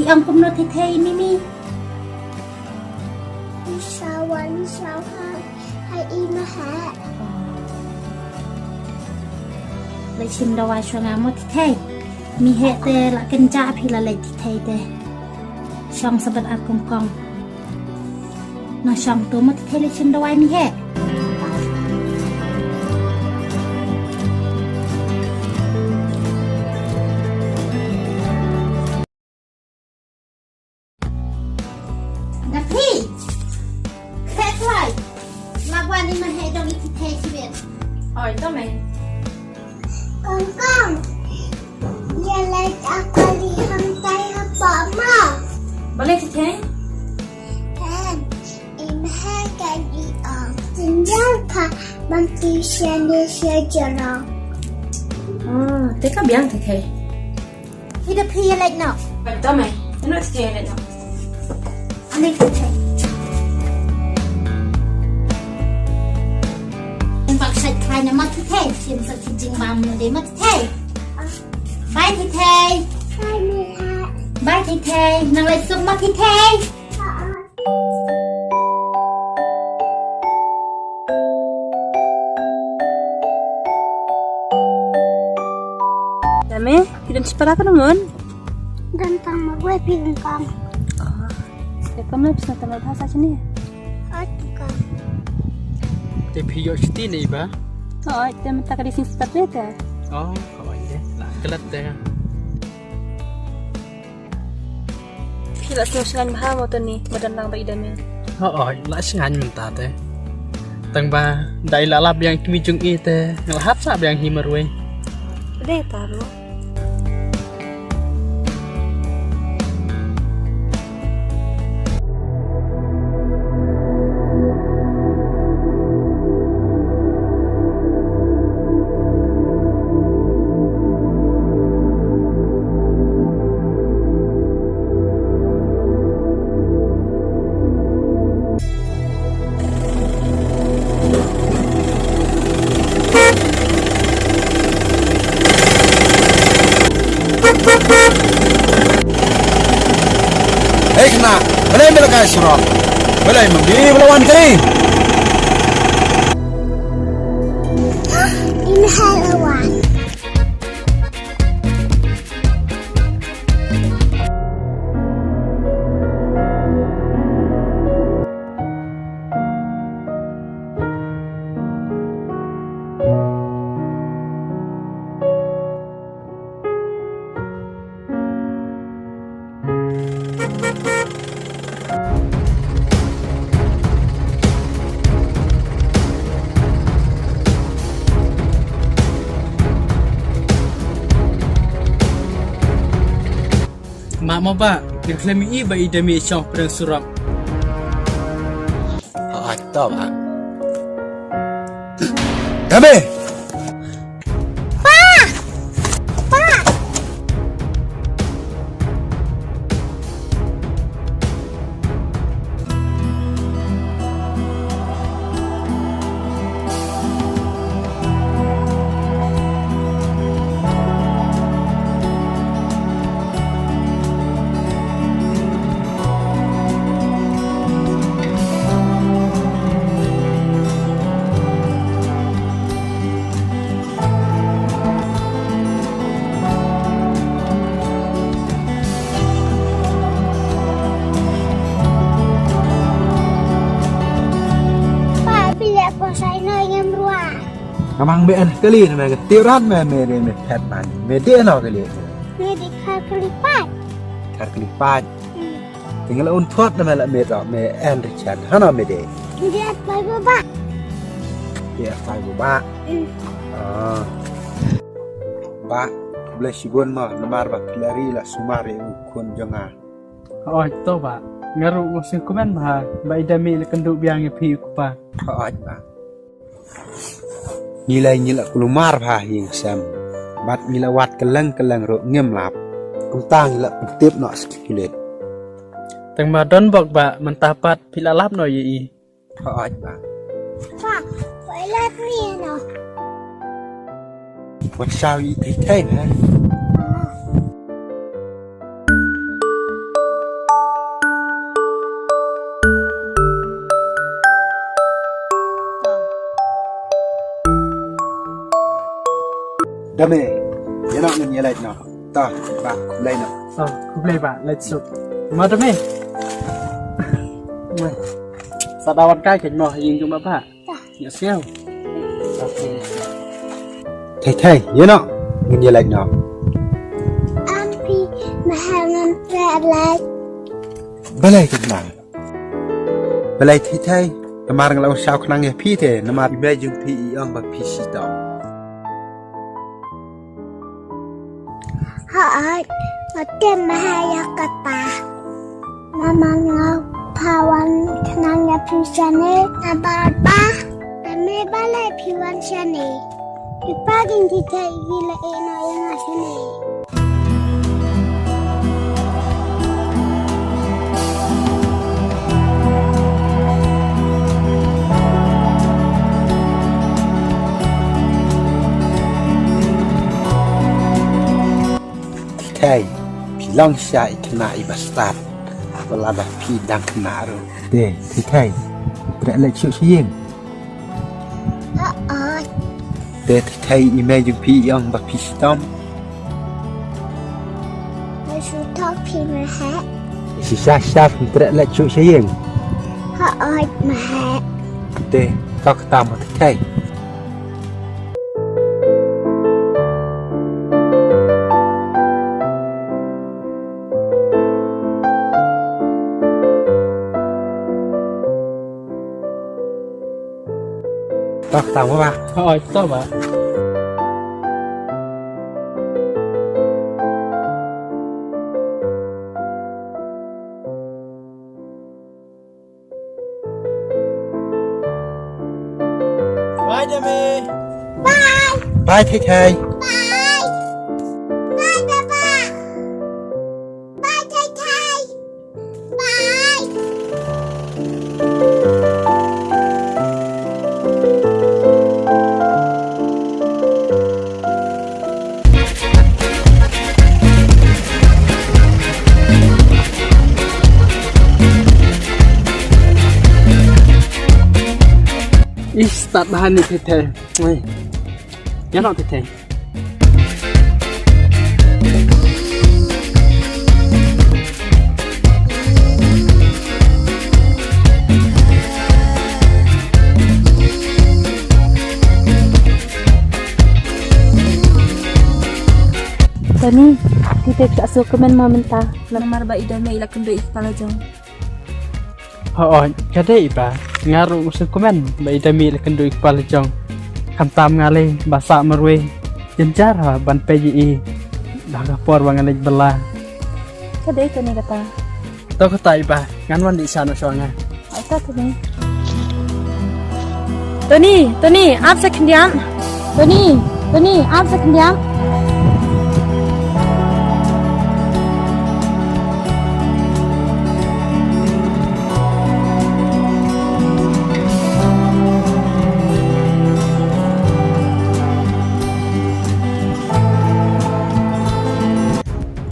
Iang pun no thei Mimi. Sawan siaw hai ima hai. Lại chìm đầu ai cho ngà một thế mi hệ tê là kênh cha thì là lại thế tê xong sao bật ác công nó xong tôi một thế lại chìm đầu ai mi hệ Đập đi khét lại là quan đi mà hệ đồng ý thế chi biết ôi tao mày Con Giờ lại aku dihantai apa ma boleh thì thầy Em hai cái đi Tinggal ka Bantu siya jalan thế có biang thì thầy Hidup dia like no vậy tao mày nó thì thầy lại tao Ani thầy Em bạc sạch khai nó mất thầy Xem sao thì chừng bàm nó để mất thầy Bye thì thề. Hai mươi hai. Bye thì thề. Nàng lại xung mà thì thề. Dami, tidak separah kan namun? Dan tama gue pilih kamu. Ya kamu bisa tamat bahasa sini. Aku kan. Thì phi yo chiti này ba. Oh, itu minta ke sini seperti itu. Oh, khỏi đấy. Là cái lật đây. Tidak senang bahasa mau tu ni, badan lang baik dami. Lại sinh anh mình ta thế. Tầng ba, đây là lạp yang kimi chung y thế. Là hát sạp yang hi marwe. Deh taruh. Hei kena, balai melakai surau, balai mandi melawan kali. Ini halawan. Mak mau ba, diklami i ba idami chong perang suram. Tahu tak? Dami. Pak pilih apa saya yang ruang. Amang be an kali ni mereka tiuran me pet man, me dia nak kali. Ini kelipat. Kar kelipat. Tinggal untuat nama la me tak me an richan, hana me dia. Dia apa bapak? Dia fai buba. Ba, boleh sibun mah, lemar ba pilari la sumari ukun jonga. To ba. Ngaru usin komen ba, ba idami lekenduk biang ya phi kupa. Ba. Nilai kulumar ba hing sam. Bat nilai wat kelang ro ngem lap. Kuntang la tip nak skikulet. Tầng ba don bok ba mentapat pila lap no yi. Ba. Pak, lihat ni no. Wat sao yi thay ha. Dami, dia nak nyelai nak. Tah, ba, lain nak. Kublai ba, let's look. Ma dami. Weh. Sadawan kai ken mo yin jung ba ba. Ya siao. Thay, dia nak nyelai nak. Ampi mahangan pelat. Balai ke mana? Balai thay, kemarin kalau sao kenang ya pi te, nama ibai jung pi yang ba pi si tau. Hai, ngerti mahaya kata. Mamanya pawan kenangnya pisane, nabarba, demi balai piwan sane. Ipagin kita gila eno yang asini. พี่ลองชาอีกนาอีบัสตัดเวลาแบบพี่ดังขนาดรู้เด้ที่ไทยแต่เล็กชิวชิง Ôi, แต่ที่ไทยอีเมย์ยังพี่ยังแบบพี่สิต้อม nó chú thóc thì mà hát. สิชาชาผมแต่เล็กชิวชิง Ôi, mà hát. เด้ต้องตามมาที่ไทย ต้องตามว่า Ôi, tốt mà. Bye, Jamie. ไปที่ไทย Bye, Papa. Bye, Thầy Thầy. Bye. อีสตาร์ทบ้านนี่เท่ๆเฮ้ยยันเอาเท่ๆ Tani, kita tak suka main mentah. Lamar ba ida mai lakan do kepala jong. Oh, jadi iba ngaruh usul komen ba ida mi lakan do kepala jong. Kam tam ngale bahasa merwe jenjar ha ban PJI. Dah kapor bangan lej bela. Kadai tani kata. To kata iba ngan wan di sana soalnya. Apa tani? Tani, आप sekendian. Tani, आप sekendian.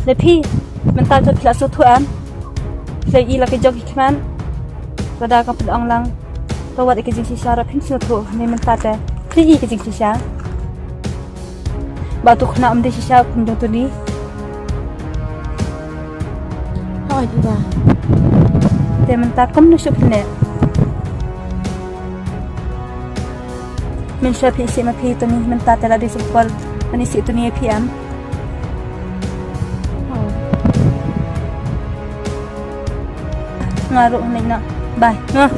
Lepi, mental tu kelas tu an. Lagi lagi jogi keman. Pada kau pedang lang. Tawat ikut jing sisa rapin tu ni mental tu. Lagi ikut jing sisa. Batu kena amde sisa pun tu ni. Oh juga. Dia mental kau menusuk ni. Mensiap isi mapi tu ni mental tu ada support. Menisi tu ni PM. Ngaruh ni nak. Bye. Nah.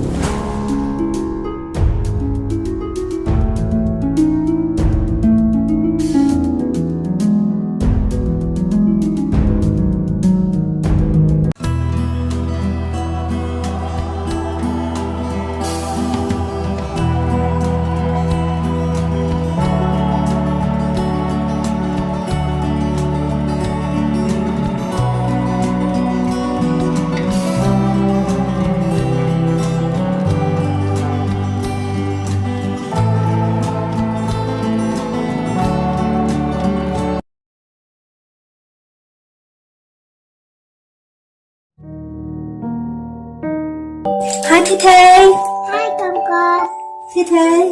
Hai Thi Thầy. Hai con. Thi Thầy.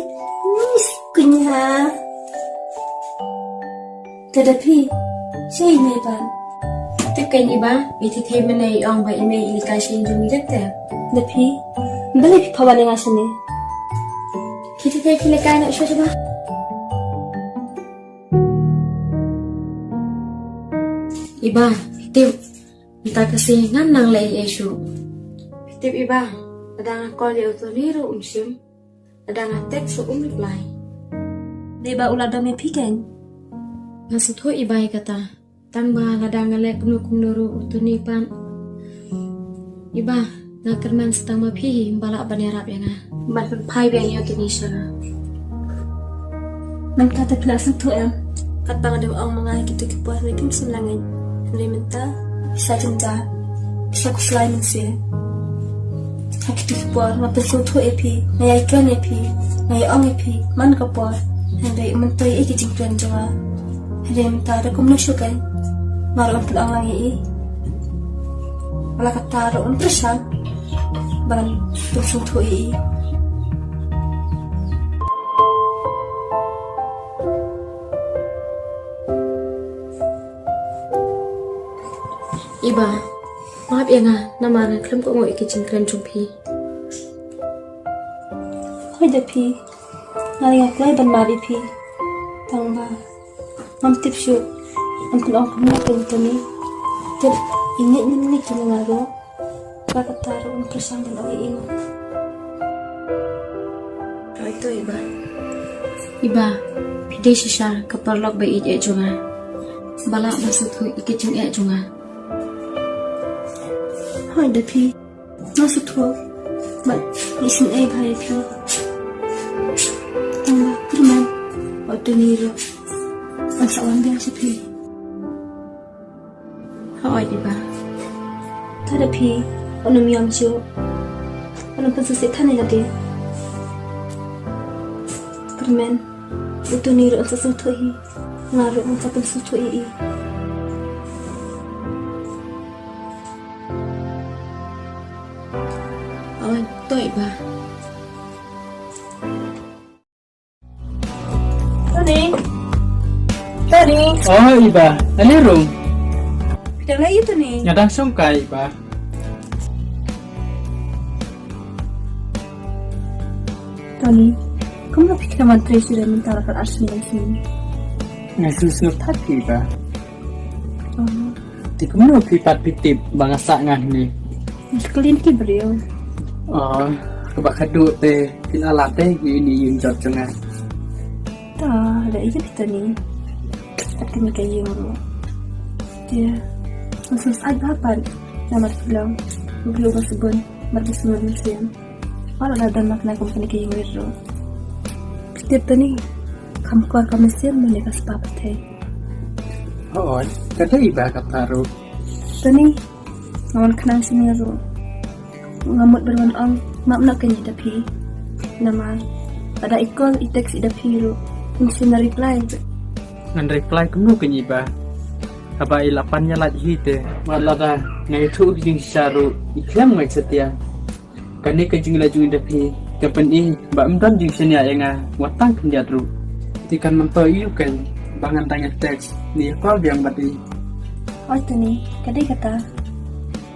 Kinh hả? Tadapi. Siya may ban. Tekan iba, iti thay manay ang ba imay ilikasya yung dumidat ta. Dapi. Balik pawali nga siya ni. Kita thay kilakay na siya ba? Iba, itib. Ita kasi ngan nang lay esyo. Itib iba, ada nga call yung autoriro umsim. Ada nga text so reply. Di ba ulada may piken? Maksud ho iba kata. Tamba lada nga lek kumnuro utunipan. Iba, nakerman setang mapihi mbala banirap ya nga. Balpan pai biang yung kinisya nga. Menta kelas tu em. Kat bang ada ang mga kitu-kipuan na kim silangan. Hindi menta. Isa jenda. Isa ko slime siya. Kitu-kipuan mapesul tu epi. Nayay kan epi. Nayay ang epi. Man kapor. Hindi mentay iki jingtuan jawa. Hindi menta ada kumno syukai. Maroon lang lagi wala kataroon presyan baran tusong tuwi Iba, maaf ya nga, namaran kelam ko mo ikicing keren jumpi. Hoy da pi nari aklay ban mabi pi tang ba mam tip shoot ang kulong kumna kentoni tip ini ni kinangaro kakataro ang presang dan oiin. Ito iba. Iba, pide siya kaparlok ba ije junga. Balak masuk hui ikicing junga. Hoy da pi masuk tu but isin ay bhai pi tang ba kurman waktu niro ang sawan biasa pi Hoy iba. tada pi ono miyam jo ono pasuse thane lade kurman waktu niro ang sasang tuhi ngaro ang sapang sutuhi Ôi, tôi iba. Tony Oh, iba. Alirong. Pidang lagi tu ni. Nyadang sungkai, iba. Tony, kamu nak fikir menteri sudah minta rapat asmi dan sini. Ngai susup tadi, iba. Oh, Di kumno pipat pitip bangsa ngah ni. sekali ni beliau. Oh, kebakadu te pin alat te ini yung jot jengah. Tak, ada aja kita ni. Tapi ni kayu. Dia, masuk saat apa? Nama pulang. Beliau bersebut berkesulitan mesin. Kalau ada makna kompani kayu itu. Setiap ni, kamu keluar ke Mesir menikah sepapat teh. Oh, kada iba kataru. Tani, ngawan kenang sini ro. Ngamut berwan ang mak nak kanya tapi nama ada ikon iteks ida piru. Mesti na reply. Ngan reply kumno kenyiba. Aba ilapannya lat hite. Malada ngai tu jing saru iklam ngai setia. Kani kejing laju indapi. Kapan ini ba amdan jing senia yang watang kenjatru. Tikan mentoi kan bangan tanya teks ni call biang badi. Oh tani, kadai kata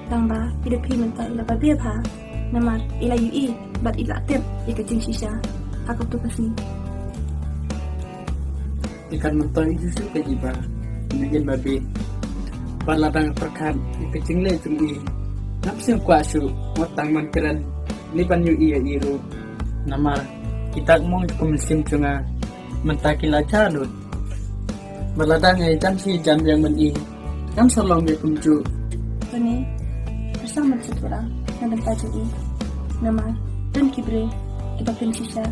tangba ida pi mentah ila babia pa. Nama ila UI bat ila tip ikajing sisa. Aku tu pasti. Ikan mentoi susu kenyiba. Nagin babi. Paladang perkat kejing le jumbi. Napsim kuasu watang mankeran lipan UI iru. Nama kita mong kumisim cunga mentakila calut. Baladang ay jam si jam yang meni. Jam salong dia kunju. Tani, bersama satu orang yang tempat jadi nama dan kibre kita pilih sisa.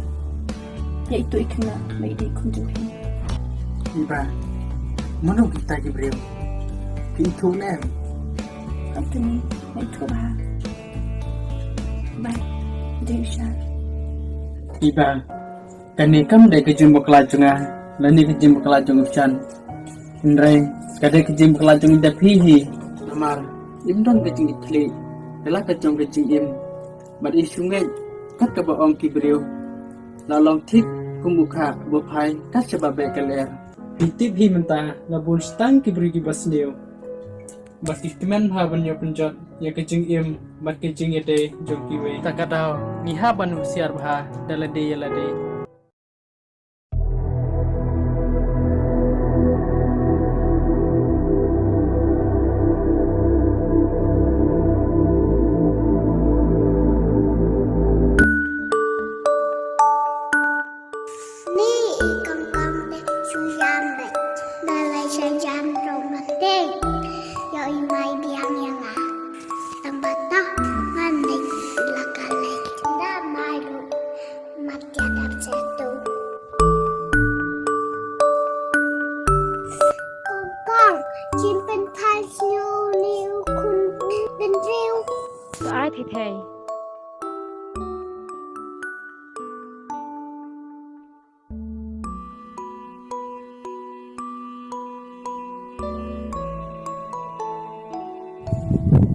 Iaitu ikna baik di kunjungi. Iba. Mana kita Jibril? Pintu nem. Apa ni? Baik tu bah. Baik, dia bisa. Iba. Kani kam dai kejum kelajunga. Lani kejum kelajung ucan. Indrai kadai kejum kelajung ida pihi. Namar. Imdon kejing itli. Dalah kejong kejing im. Bad isungai kat ke baong Jibril. Lalong tik kumuka bopai kat sebabe keler. Pitip hi mentah labun stang Jibril kibas leo. Bas istiman haban yo penjot ya kejing im bat kejing ide jokiwe. Takadau ngihaban usiar bah dalade yalade. Ni ikan kambing suyambe dalai sajan romate yo imai biang yang tambah tah manik lakalai da malu matya dap setu kong chim pen thai snow niu kun ben riu Có ai thì thầy.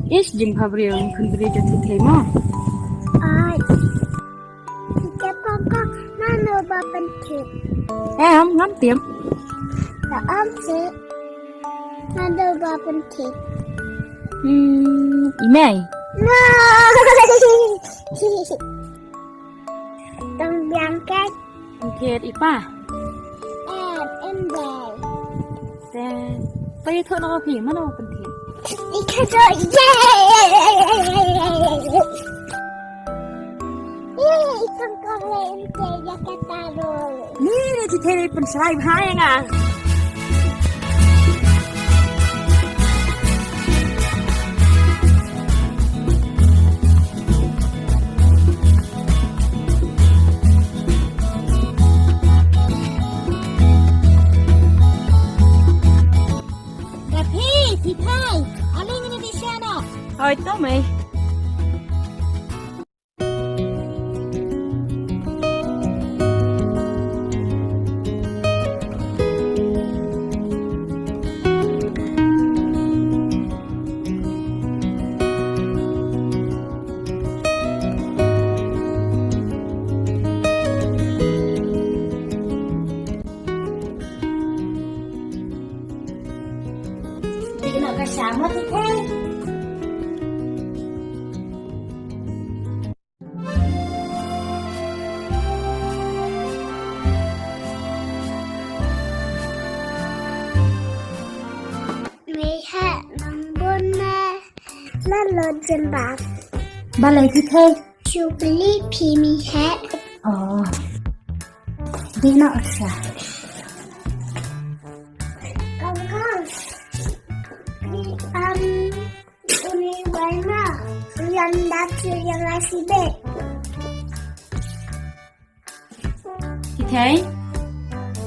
Is jing Gabriel kun beri jati tema. Ai. Kita pokok mana bapan kit. Ngam tiêm. Tak am se. Mana bapan kit. Imei. No. Tong biang kat. Kiệt ipa. Em bay. Te. Pai thợ nó phỉ mà nó phân thiện. Ikan tu ikan kau lente Jakarta dulu. Ni ti thế penserai hai nga. Tapi, tipai, aling Indonesia no. Oi to mày. Thì nó cái sáng nó thì thế. Lihat membuna lalu jembab. Balai thì thế. Cubli pimihat. Đi nó sa. Kang. Uni warna yang datu yang nasi bed. Thì thế.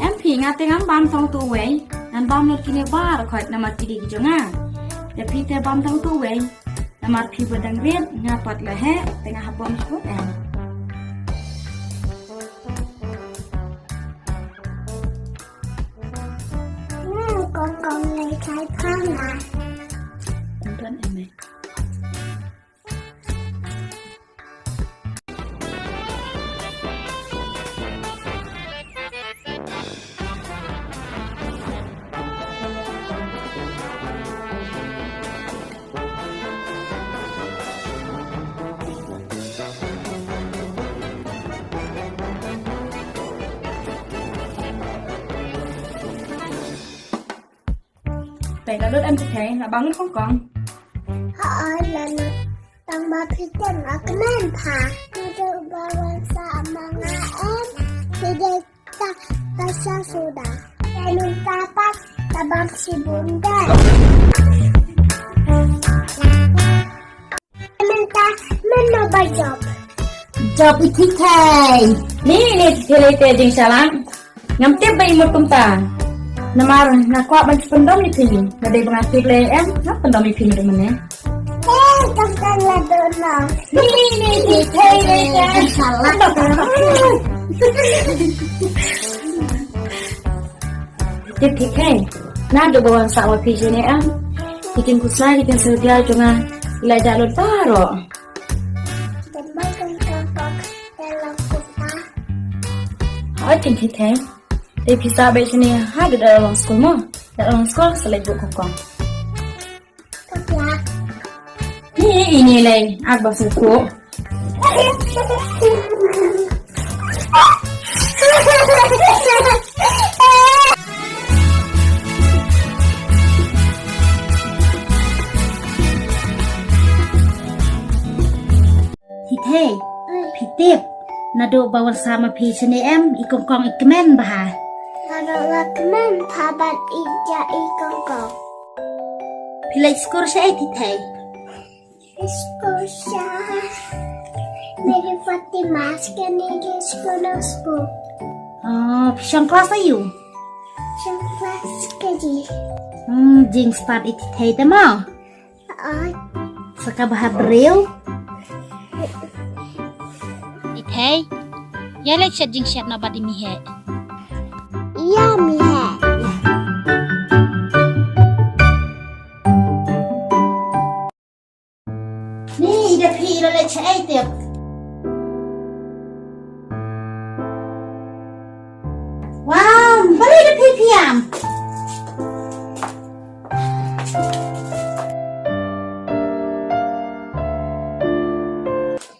Em phỉ nga te ngam bam thong tu wei. Nan bam not kine bar khoi na mat kidi jo nga. Te phi te bam thong tu wei. Na mat phi badang riet nga pat la he te nga habom spot em. Con lấy trái phong à. Tuan em mày. Tại là đốt em thế là bắn không còn. Họ là lực tăng ba phi chân ở cái men thả. Tôi được baวันสามมาem. Thì đây ta sang sudah. Saya minta pas tabang si bunda. Minta mana bajop. Job thì thế. Ni tele te jing salang. Ngam te bai mo tum ta. Namar na kwa ban pendom ni phi. Na dei bang aktif le em na pendom ni phi ni mana. Tentang lah donang. Ni thì thế le Salah. Tiếp thì thế. Na do bawa sa wa phi ni em. Kitin kusai kitin sedia jonga. Ila jalur paro. Dan makan kelompok dalam kota. Hỏi tình thì thế. Thì pizza bây giờ này hai được ở lòng school mà. Ở lòng school sẽ lấy bộ không còn. Kepiak. Ni ini lagi agak suku. Thì thế. Phi tiếp. Nado bawal sama phi sini em ikong kong ikmen bah. Kalau lakman pabat ija ikongkong. Phi lấy score sẽ thì thế. Iskusha. Meri Fatima sekarang sekolah school. Phi sang kelas ayu. Trong kelas keji. Jing start itu thế thế mà. Saka bah bril. Hey, ya lek chat jing chat na badi mi he. Iya mi hai. ida pi ila le chai tiap. Wow, balik ida pi piam.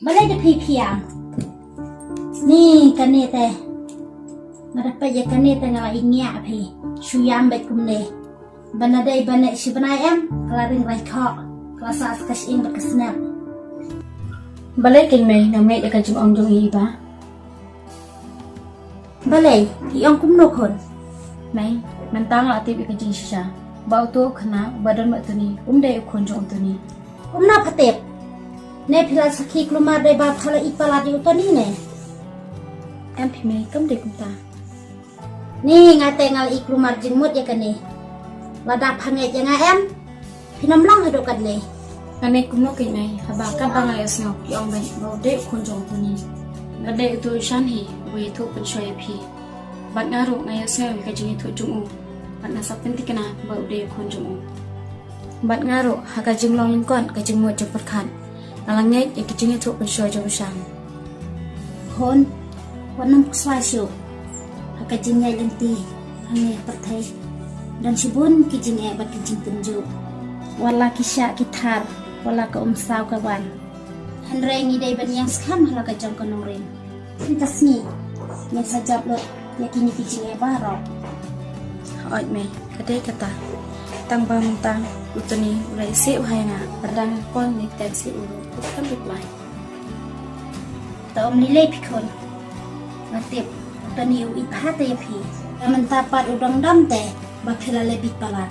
Balik ida pi piam. Ni kan ni teh. Nada pa ya kan ni teh ngala ingya pi. Shuyam bet kumne. Banadai banek si banayam kelaring rai kok. Kelasa askas ing berkesnap. Balay king may na may ka jung ong jung iba. Balay, iong kumno kon. May mentang la tip ka jing sha. Bau tu khana badan mat tu ni dai ukon jung tu ni. Kumna patep. Ne pila sakhi klumar dai ba phala ipala di utoni ne. Em pi may kam de kum ta. Ni ngate ngal iklumar jingmut ya kan ni. Lada phange ya nga em. Pinam lang hado kan le. Ane kum no king may haba ka bang ay snok yong ben bau de ukon jung tu ni. Ngade tu shan hi we tu pen shoy pi. Bat ngaru ngay snok ka jing tu jung u. Bat na sapin tikana bau de ukon jung u. Bat ngaru ha ka jing long kon ka jing mo jepot khan. Alang ngai ya ka jing tu pen shoy jung shang. Kon wanam kusai syu. Haka jingai lenti hange perthai. Dan sibun ki jingai bat ki jing tunjuk. Wala kisya kitar wala ka umsaw kawan. Hanrei ngidai ban yang skam hala ka jang konong rin. Intasni yang sajab lo yakini ki jingai barok. Oi may kade kata. Tang ba tang utani ulai se uhai na padang kon ni ten si uru kan reply. Ta om nilai pikon. Ngatip utani u ipate pi. Yaman tapat udang dam te bakila lebih palat.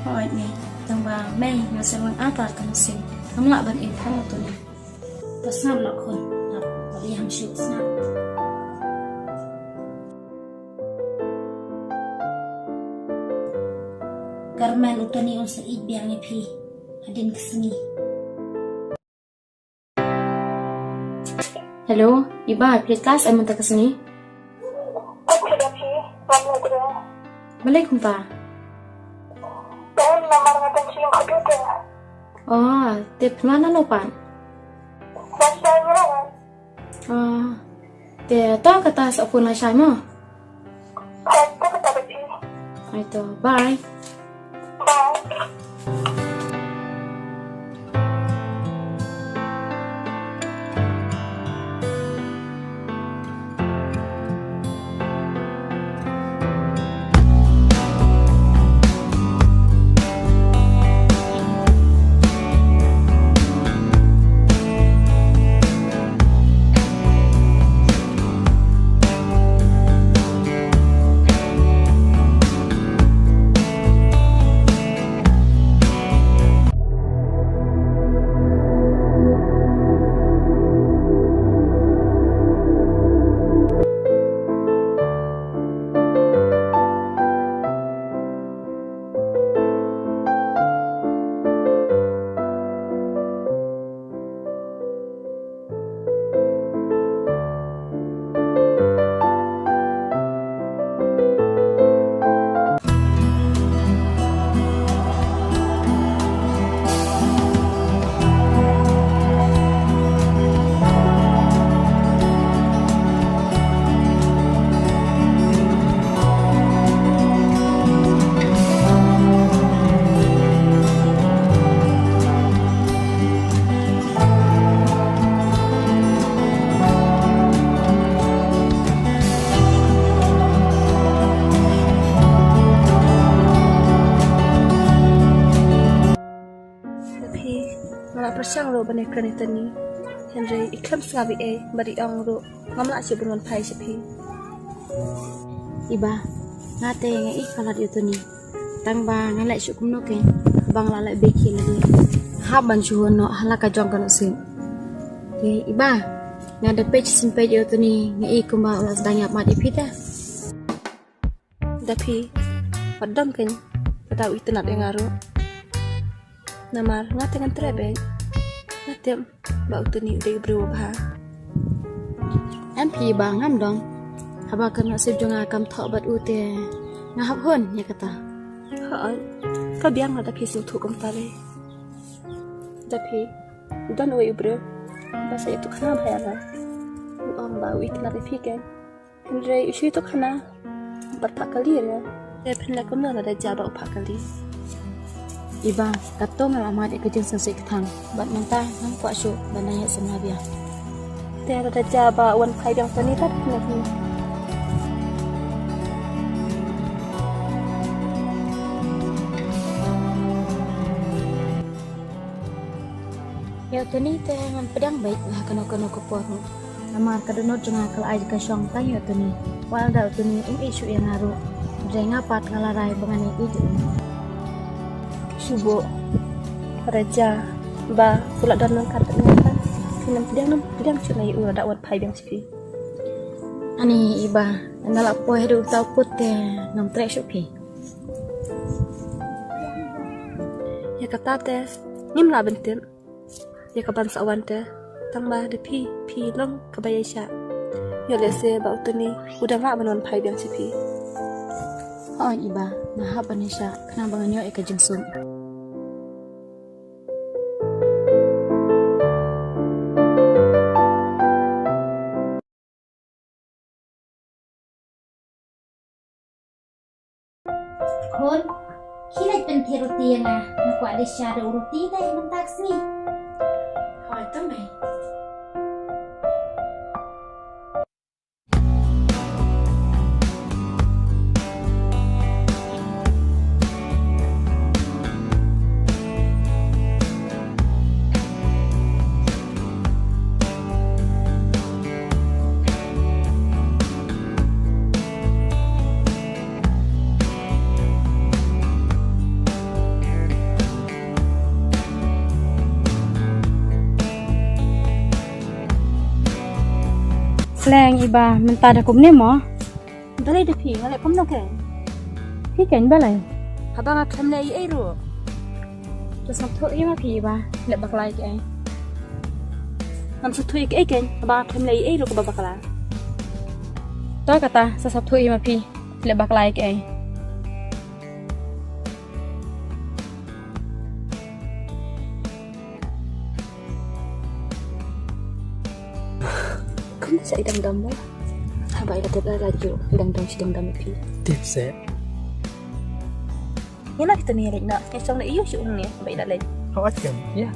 Oi may tang ba may ngasamang atar kan sing. Amla ban in kan utani. Pasam la kon. Tapi yang syuk snap. Karmen utani on sa biang ni pi. Adin kesini. Hello, iba play class ay munta ka sini. Balik kung ta. Oh, tip mana lo pan? Te to kata sa upon na siya mo. Ito, bye. Persiang ro bane kranita ni Henry iklam sabi bari ang ro ngamla si bunwan pai sipi Iba ngate ngai kalat itu ni tang ba ngalai syukum no ken bang lalai beki lagi haban suhono halaka jong kan usin ke iba ngada page sin page itu ni ngai kumba ulas danya mat ipita dapi padam ken patau itu nak dengar ro namar ngate ngan trebe Natem, bau tu ni udah berubah. MP bangam dong. Haba kan nasib jonga kam thok bat ute. Ngahap hon ya kata. Hoi, kau biang ada kisah tu kum tale. Tapi dan oi ubre bahasa itu kana bayana ba ui tena repiken Henry isu itu kana berpakali ya penla kuna ada jaba upakali Iba kato ngalamat ikajeng sasik thang bat menta nang kwa shu banaya semabia te ada jaba wan pai yang tani tat nahi Ya tuni te ngan pedang baik lah kano ko porno Namar kadunot jeng akal aj ka syong tang ya tuni wal da tuni isu yang haru Renga pat ngalarai bangani ijo subo raja ba pula dan nangkat nangkat sinam pedang cunai u ada wan pai yang sipi Ani iba nalak poe du tau putte nam tre shuki ya kata te nim la bentim ya kaban sawan te tang ba de pi long kabaya sha ya lese ba utuni udah va banon pai yang sipi Oh iba nah banisha kana banganyo ikajeng sun Kon, kilay penthi roti nga nakwa de siya roti dahil ng taxi. Oh, ito may. Leng iba menta da kum ne mo balai de pi ngale pom no ke Hi ken balai abang akan lai ai ro to sap tho ima pi iba le baklai ke ai nam su thui ke ken abang akan lai ai ro ko babakala to kata sa sap tho ima pi le baklai ke ai kan sa idam dam ba habai la tebla la ju idam dam pi Tip se yana kita ni rek na ke song na iyo shu ni habai la le Hawat kan ya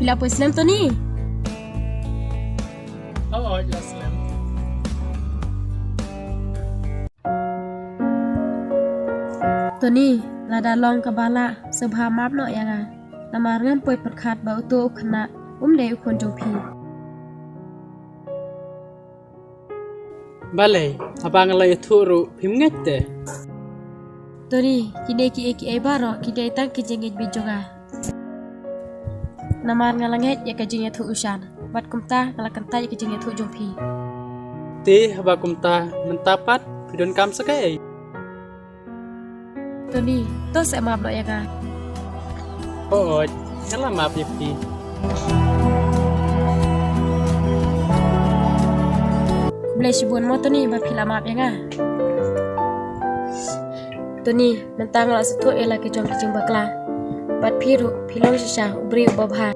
Pila po Islam to ni Oh ya slam Tony lada long kabala subha map no yanga namar ngam poi perkhat ba utu khna de ukon jopi Balai abang lay thuru pimngette Tony kide ki e baro kide tang ki jengit bijonga Namar ngalanget ya kajingnya thu usan bat kumta ngalakanta ya kajingnya thu jopi Ti habakumta mentapat pidon kam sakai Tony to se map no yanga Oh ngala map yipi Bless bun mo Tony ba pila map yanga Tony mentang la setu ela ke jom kijing bakla bat piru pilong sisa ubri ubabha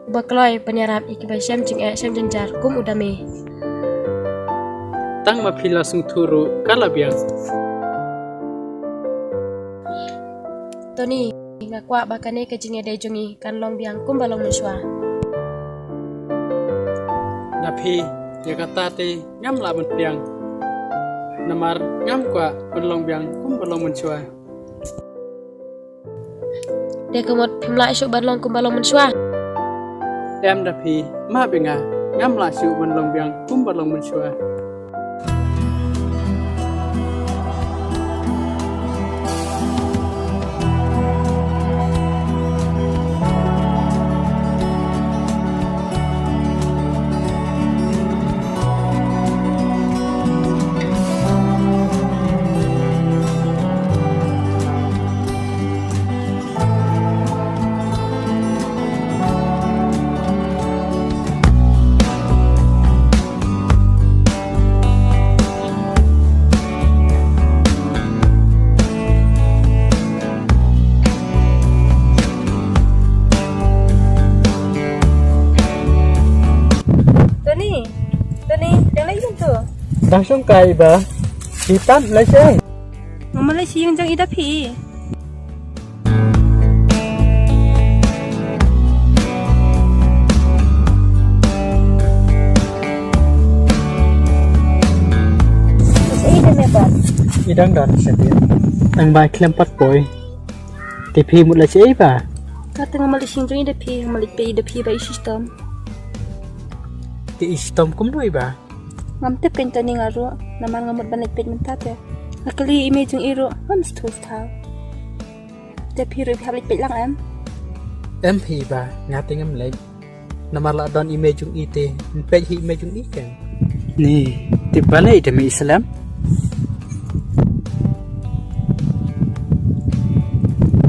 ubakloi penyarap ikibai syam jing jenjar kum udame Tang mapila sung thuru kalabiang Tony ngakwa bakane ke jinge de jongi kan long biang kum balong muswa Napi ya kata te ngam la biang Namar ngam kwa penlong biang kum balong mencua de kemot pimla isu balong kum balong muswa Em dapi ma benga ngam la siu penlong biang kum balong mencua langsung kay ba hitam Malaysia Ng Malaysia yung jang idapi. idang dan sadia ang bay klempat boy tipi mut la chei ba Kata ng Malaysia yung jang idapi, ng Malaysia idapi ba i-system. ti istom kum doi ba Ngamtip kan tani ngaro, naman ngamot banit pit mentate. Akali image yung iro, mams tooth tau. Idapi ro ibalik pit lang MP ba ngating am leg namarla don image yung ite page hi image yung ikan ni ti balai demi Islam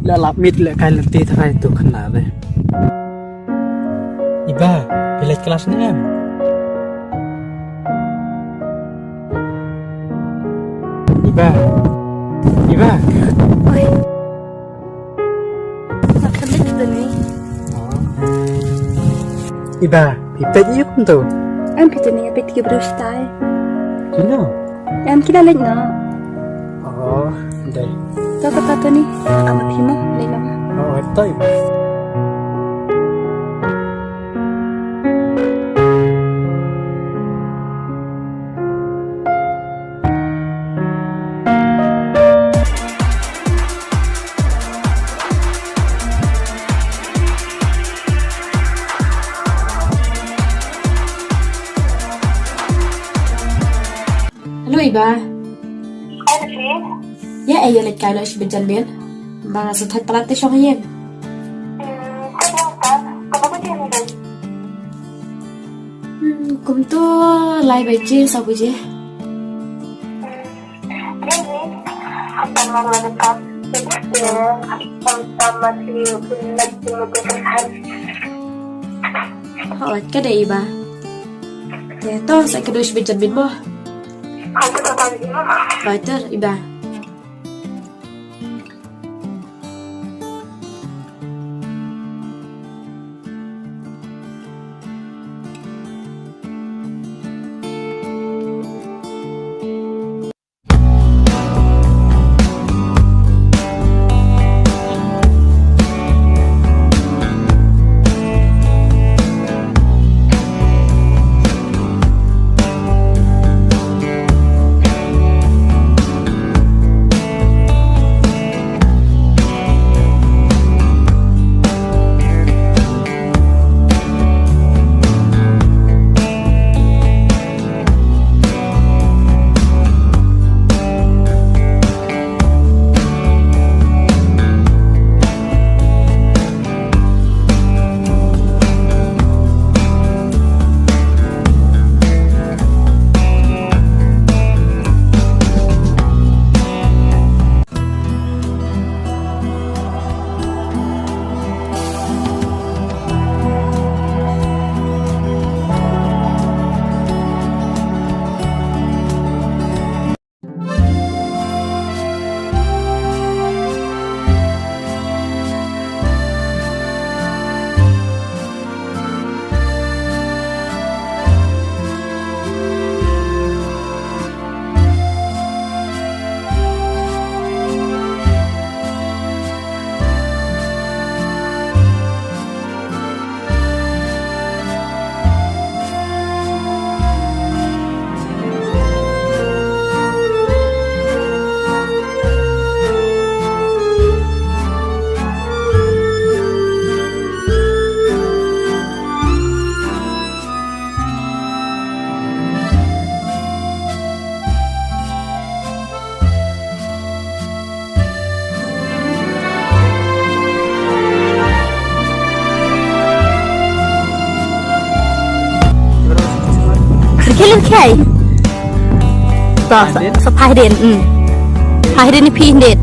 la lap mit le kai lenti thai tu khana de iba village kelas ni em iba Oi. Nakalit ito ni. iba pipet yuk tu Pito ni apit ki brush tay. kino Kilala na. oh dai Ito kata ni, amat himo, lila nga. oh ito iba Hello, Iba. Ya, ayo let kalo si Benjamin. Bang sa thad palate siya ngayon. Kum to lai bai chi sa buje. Hỏi cái đây Iba. Thế to sẽ cái đôi si Benjamin mo. Weiter, Iba. Kailan kay? Sa pahit din. Pahit din ni Pindit.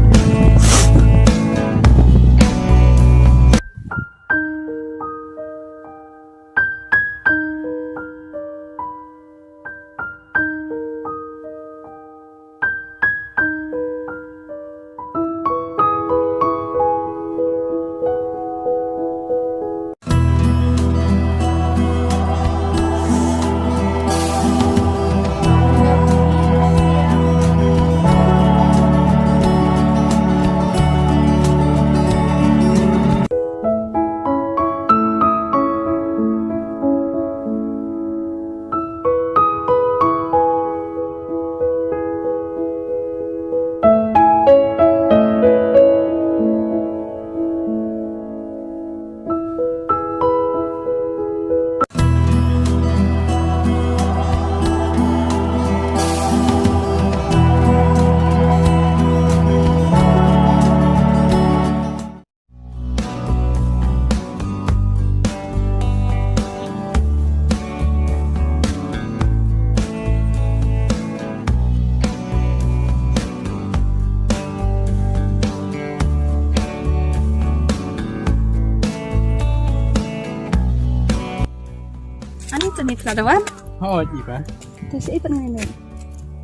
Nadawan? Oh, iba. Terus ipan ngayon.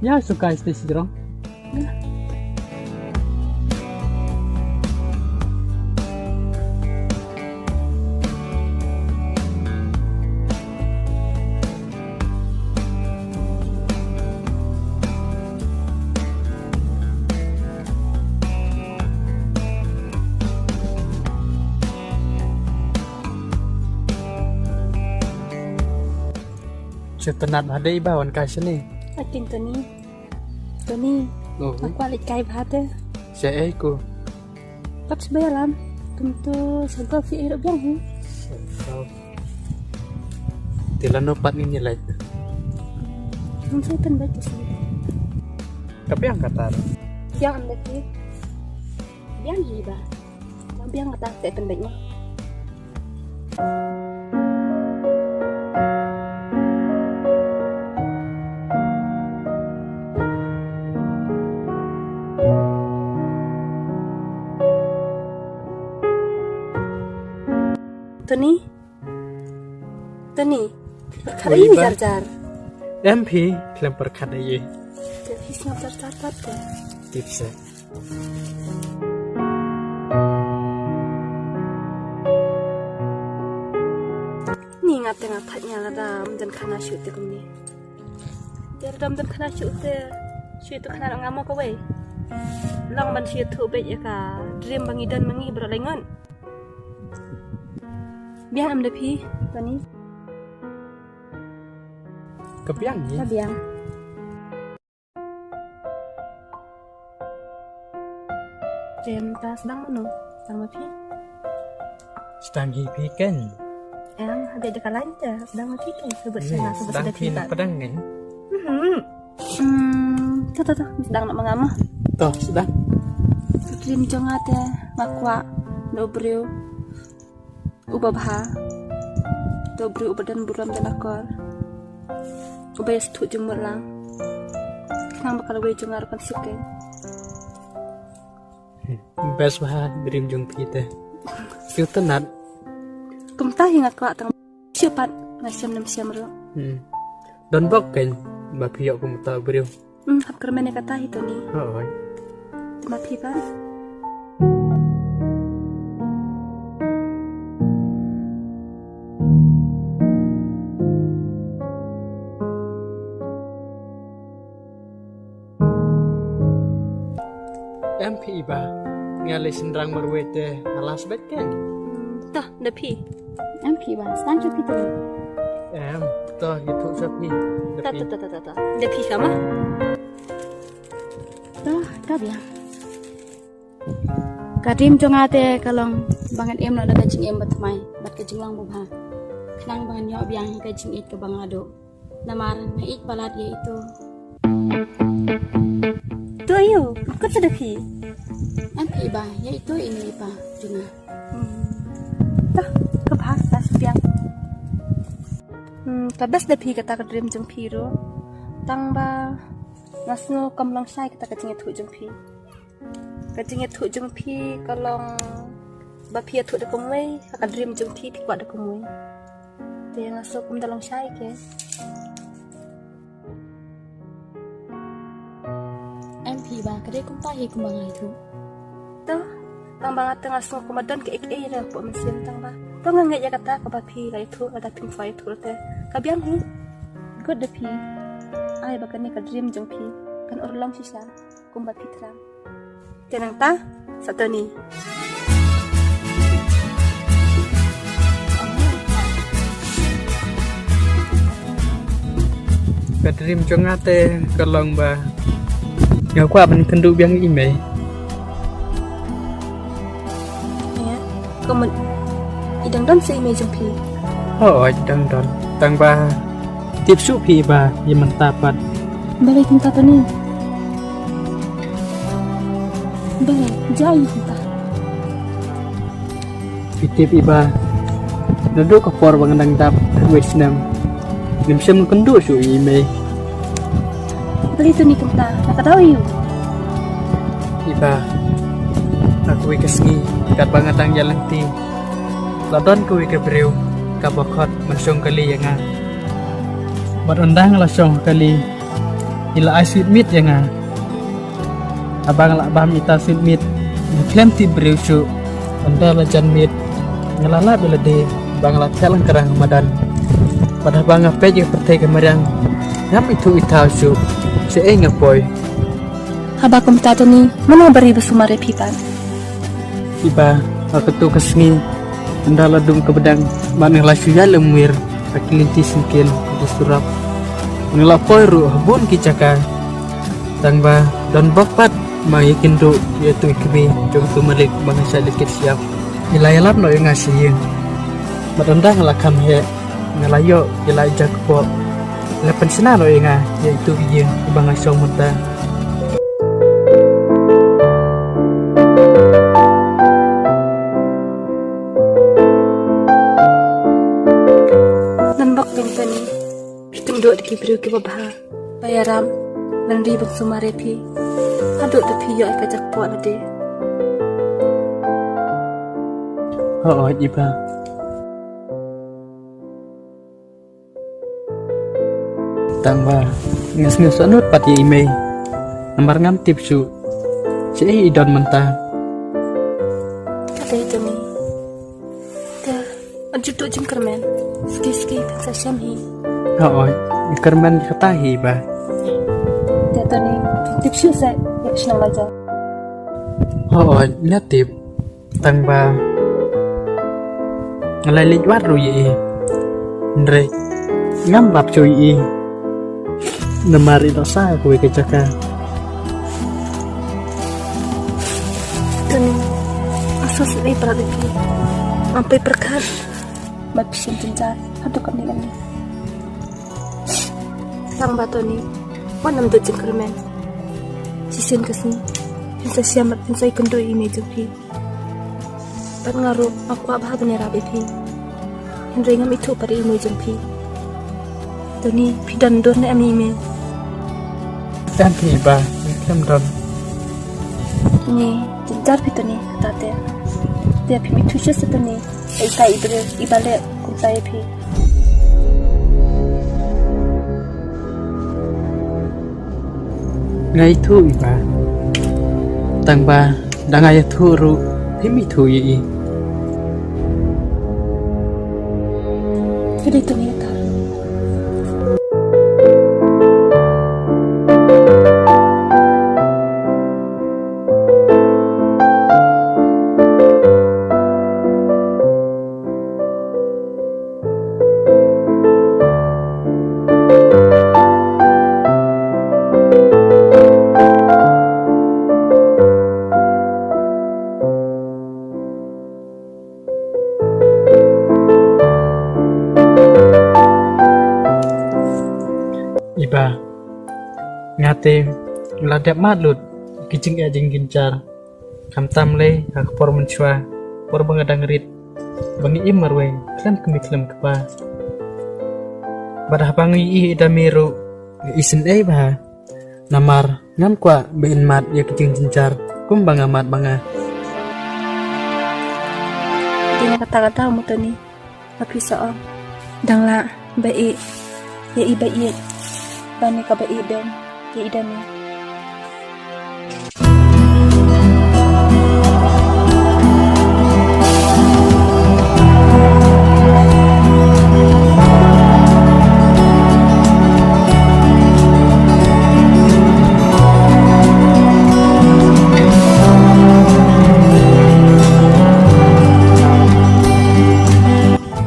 Ya suka stasi dong. Setenat ada iba wan kasih nih. Akin to ni. To ni. Oh, Aku alik kai bhate. saya ko. Pat sebayalam. Tentu sampai fi irok biang hi. Tila no pat ni nilai. Nung saya kan baca sih. Tapi ang kata. Biang anda ki. Biang hi ba. Biang kata saya kan baiknya. Tony, perkara Wih, ini Bang. jar-jar. MP kelempar kada ye. Jadi snap jar-jar pada. Tipsa. Ni ngata-ngatanya lah dam dan kana shoot tu ni. Dia dam dan kana shoot tu kana ngamo ko wei. Long ban shoot tu bet ya ka dream bangi dan mangi berlengan. Biang am depi, Tony. Kepiang ye. Biang. Jam ta sedang mana? Sedang apa? Sedang hipi kan. Ada dekat lain je. Sedang apa kan? Sebut saya sebut Sedang sudah pin tidak. pedang kan. Tuh. Sedang nak mengamah. Toh sedang. Dream jongat ya. Makwa. Dobreu. Ubabha. Dobreu ubadan buram dan akor. Ubay setu jemur lang. Kenang bakal ubay jongar pan suke. Best bah dream jung pite. Siu tenat. Kumtah ingat ko atang siapat ngasiam nam siam ro. Don bok kan. Mapiyok kumta beriu. Hap kermene kata itu ni. Oh. Mapi pan. MP iba. Ngalai sendrang marwete alas bet kan. Dah, depi. MP ba, sedang cupi tu. Toh gitu sapi. Tak. Depi sama. Dah, dah biang. Kadim jongate kalong bangan em nak ada kacing em batmai, bat kacing lang bubha. Kenang bangan yo biang kacing it ke bangado. Namar mait balat ye itu. Tu ayo, kau sedepi. MP ba, ya itu ini pa junga. Dah, ke bahasa sepiang. Tabas depi kata ke dream jumpi ro. Tang ba ngasno kamlang sai kata kacing itu jumpi. Kacing itu jumpi kalong bapi itu de kumwei, kata dream jumpi pikwa de kumwei. Dia ngaso kum dalang sai ke. MP ba, kadai kumpahi kumbangai itu. Tuh, tang ba tengah ngaso kumadan ke ek ra po mesin tang ba. Tuh nggak ya kata ke bapi la itu ada pink fire itu teh. Kabiang hi. Good depi. Ai bakan ni ka dream jumpi kan orlang sisa kum bapi terang. Tenang ta? Satu ni. Kadrim jongate kalong ba. Ngau kwa ban kendu biang email. Ya. Kamu idang dan si email jumpi. Oh, dang don. Tang ba. Tipsu pi ba yang mentapat. Balik minta tu ni. Balik jauh minta. Pitip iba. Duduk ke por bangan dap Vietnam. Nimsem kendu su email. Balik tu ni minta. Nak tahu you. Iba. Aku ikasngi kat bangan dang jalan ti. Ladon ku ike beriu. Kabokot mensung kali yang Buat undang lah syong kali ila ai sweet meat yang abang lah bam ita sweet meat klaim ti beriu cu anda lah jan meat ngelala bila de bang lah telang kerang madan pada bang apa je pertai kemarang ngam itu ita cu se ngapoy Haba kumta to ni mana bari besumare pipan. iba aku tu kesni anda lah dum ke bedang mana lah suya lemwir akilinti singkil di surap ngelapoi ru bun kicaka tangba dan bapat mayakin ru yaitu ikmi jom tu malik bangsa dikit siap ilayalap no yang ngasih madanda ngelakam he ngelayo ilai jakpo lepen sena no yang yaitu iya bangsa muda Duduk di kibru ke babah bayaram dan ribut sumare pi aduk de pi yo ka jak po ade iba tangba ngas anut pati email nomor ngam tipsu si idon mentah kata itu ni ta aduk jingkermen ski sa syamhi kerman katahi ba kata ni tipsu sa yakshna laja natip tangba ngalai liwat ru yi ndre ngam bab cu yi namari no sa ku ke caka dan asas ni peradu pi sampai perkat mapsin tinja aduk kan ni sang bato ni wanam do jengkermen sisin kesni pinsa siamat pinsa ikendo ini joki pan ngaru aku abah benera bepi henry ngam itu pada imo jengpi toni pidan don ami me dan tiba kem don ni tinjar pitoni tate dia pi mitu setoni ai kai ibre ibale kuntai pi ngai thu iba tangba dangai thu ru himi thu yi jadi tu ni ta iba ngate ladap madlut kicing ajing gincar kam tamle hak por menchwa por bangadang rit bangi imarwe klan kemiklem kepa badah bangi i damiru isen ba namar ngam kwa bein mat ya kicing gincar kum bangamat banga dia kata-kata mu tani tapi soal dangla bai ya ibai bani ka bai ben ya idami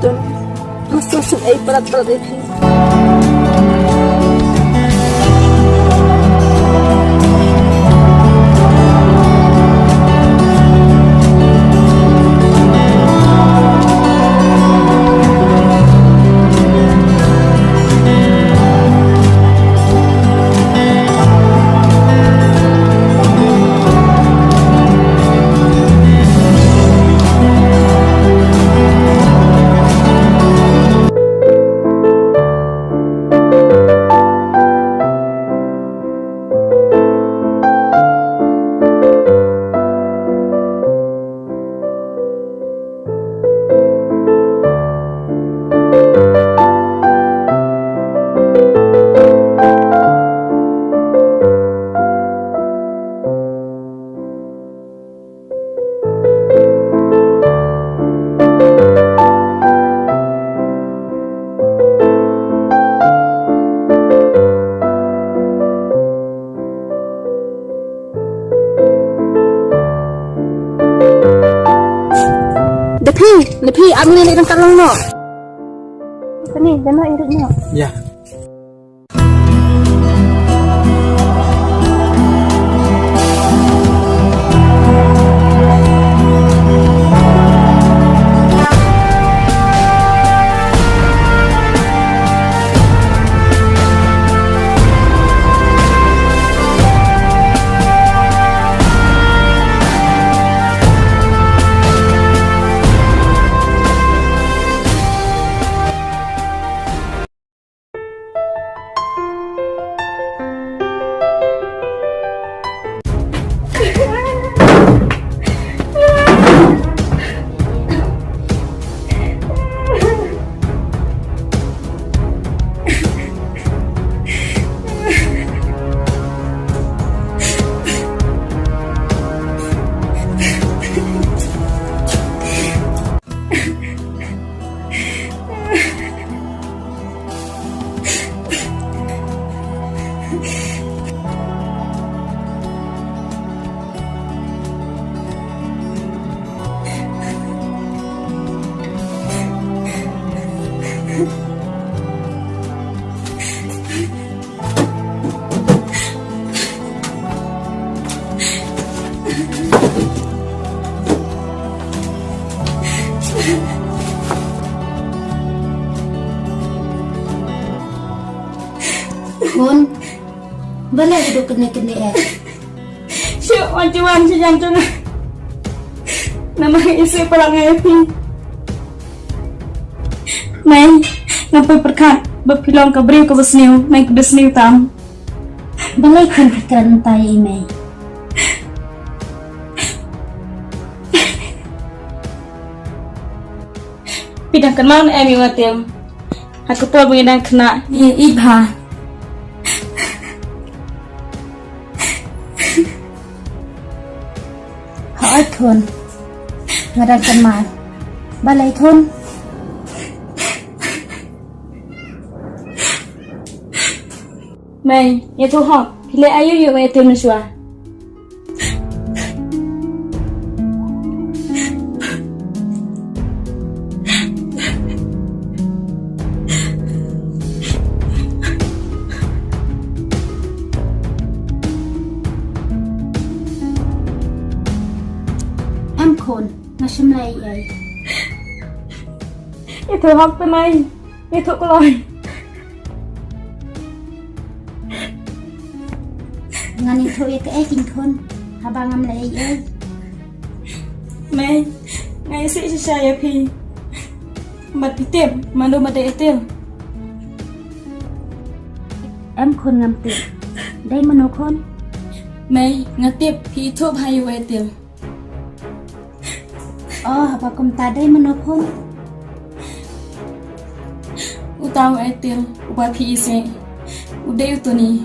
don masuk ai berat-berat itu Depi, ambil ni dekat long no. Sini, dana irit no. Ya. Kun, boleh duduk kena-kena Syuk wancuan si jantung. Nama isi perangai api. Mai, ngapai perkat berpilang ke beri ke besniu, mai ke besniu tam. Boleh kan fikiran entah ya imei. Pidang kenal em yang ngatim. Aku pun mengidang kena Ibha. Hỏi thun, ngadang kenal. Balai thun. Mai, ya tu hok. Pilih ayu yuk mai tim nuswa. Em khôn, nó xâm lây vậy. Ya tu hok tu mai. Ya tu keloi. Ngan itu ya ke kin khôn. Habang am lây vậy. Mai, ngai si saya pi. Mat pitem, mandu mat etel. Em khôn ngam tiệp. Đây mà nó khôn. Mai, ngatip pi thop hayu etel. Oh, apa kum tadi mà nó khôn. Utau etel, uba pi ise. Uday utuni.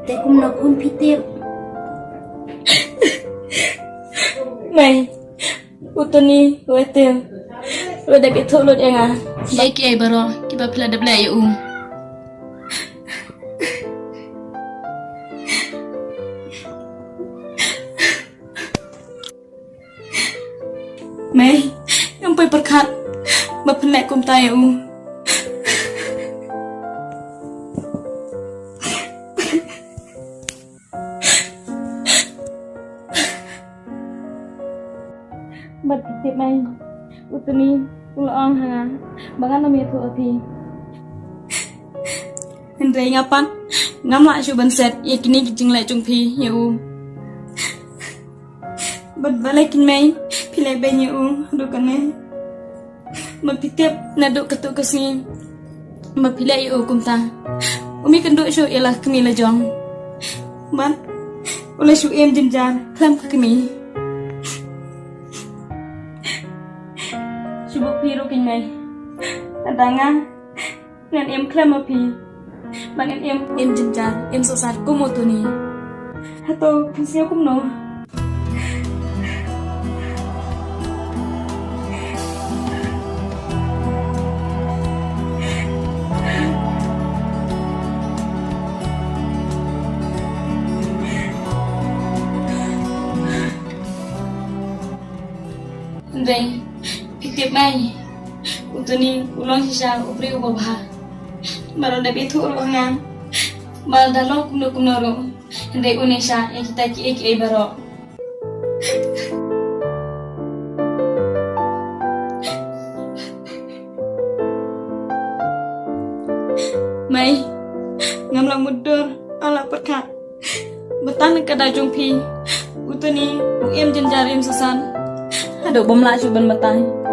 Để kum nó khôn pi tiệp. Mai, utuni etel. Udah betul lu jangan. Baik ai baro, kita pila de blai u. Mai, yang pergi perkat, berpenek kum tayo. Bật tiệp mai, utuni, ulang hanga, bangan nama itu api. Hendrai ngapan, ngamla cuban set, ya kini kijing lai cung pi, ya u. Bật balai kin mai, pilai bayi ya u, dukane. Mapitiap naduk ketuk kesini, mapilai ya u kumta. Umi kenduk syu ialah kemi lejong. Ban, oleh syu em jenjar, kelam ke kemi. mày đang ngang ngàn em klem mà pi mà ngàn em chân chân em sốt sạt cũng một tuần này hát tô thì siêu cũng nó Dai, pitip mai. Utuni ulong sisa upri ubah. Baru dah betul orang. Bal dalok kumno ro. Dai unesha yang kita ki baro. Mai, ngamlang mudur ala perkat. Betan kada jongpi. Utuni em jenjarim susan. Aduh, bom lah cuban matang.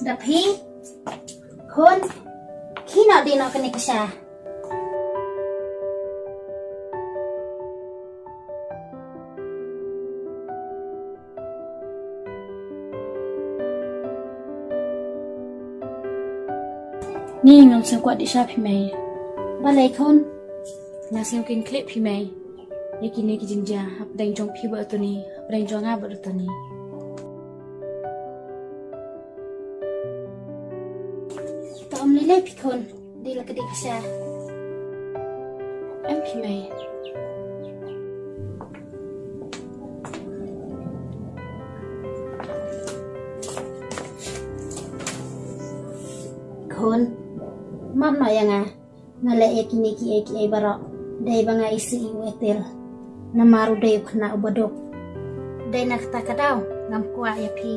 Đập hí Khôn Khi nào đi nó cái này cái xa Nhi ngọc xem quạt đi xa phì mày Ba lấy khôn Ngọc xem kinh clip phì mày Yaki này cái dinh gia Hạp đánh trong phì bờ tù ni Hạp đánh cho ngã bờ tù ni Om lele pikon di la kedik sa. Em pi mai. Kon mam no yang ngale eki baro dai banga isi wetel namaru dai khna ubadok dai nakta kadau ngam kwa ya pi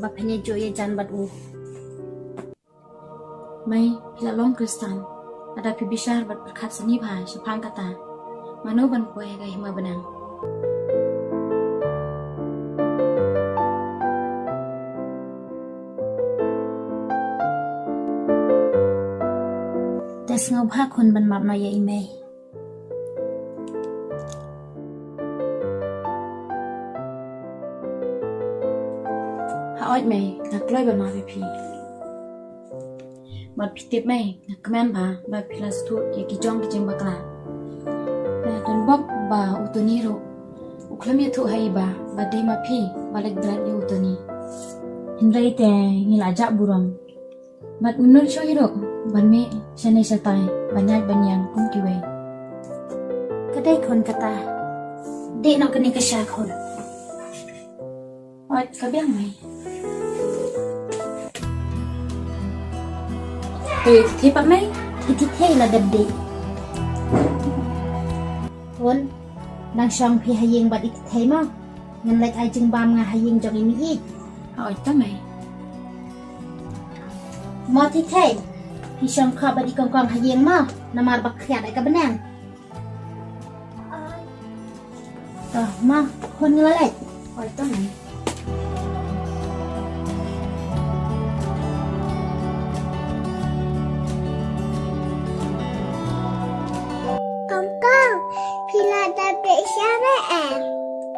bapenya jo ya jan badu Mai pila long kristan ada pi bishar bat berkat seni bha shapang kata mano ban kue ga hima benang Des ngau bha khun ban map no ya imei Ha oi mei nak loi ban ma pi Mat pitip mai kemen ba pilas tu ya kijong kijeng bakla dan bob ba utuni ro uklam ya tu hai ba dei ma pi balik drat ya utuni hindai te ngila ja buram mat unur cho hiro ban me sane satai banyak banyan kum kiwe kadai kon kata de no kene ka sha khon oi ka biang mai Thì bạn mấy thì thế là đập đi Vốn đang xong thì hay yên bạn đi thế mà Ngân lại ai chừng bàm ngà hay yên cho người Mỹ Hỏi tớ mày Mà thì thế Thì xong khó bạn đi con hay yên mà Nà mà bạc khả đại cả bên nàng Mà hôn ngơ lại Hỏi tớ mày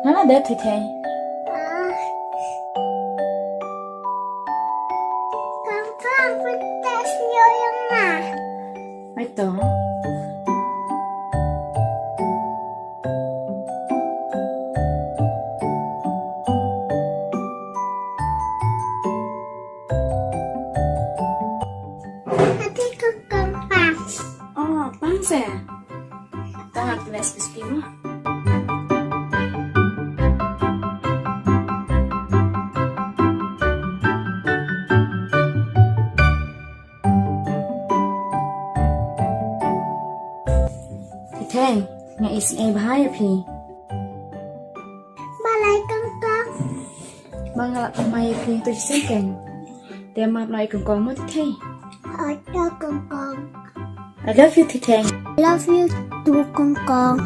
Nó là đẹp thì thế Con putas nyo yung nga. Ito Ate kong pas. Oh, pansa Tangan tulis bispi mo sinh ai bahai phi Balai kangkang. bang ngalak mai phi tu sen ken te map nai kong kong mo thi Ada kangkang. I love you thi thang Love you too kangkang.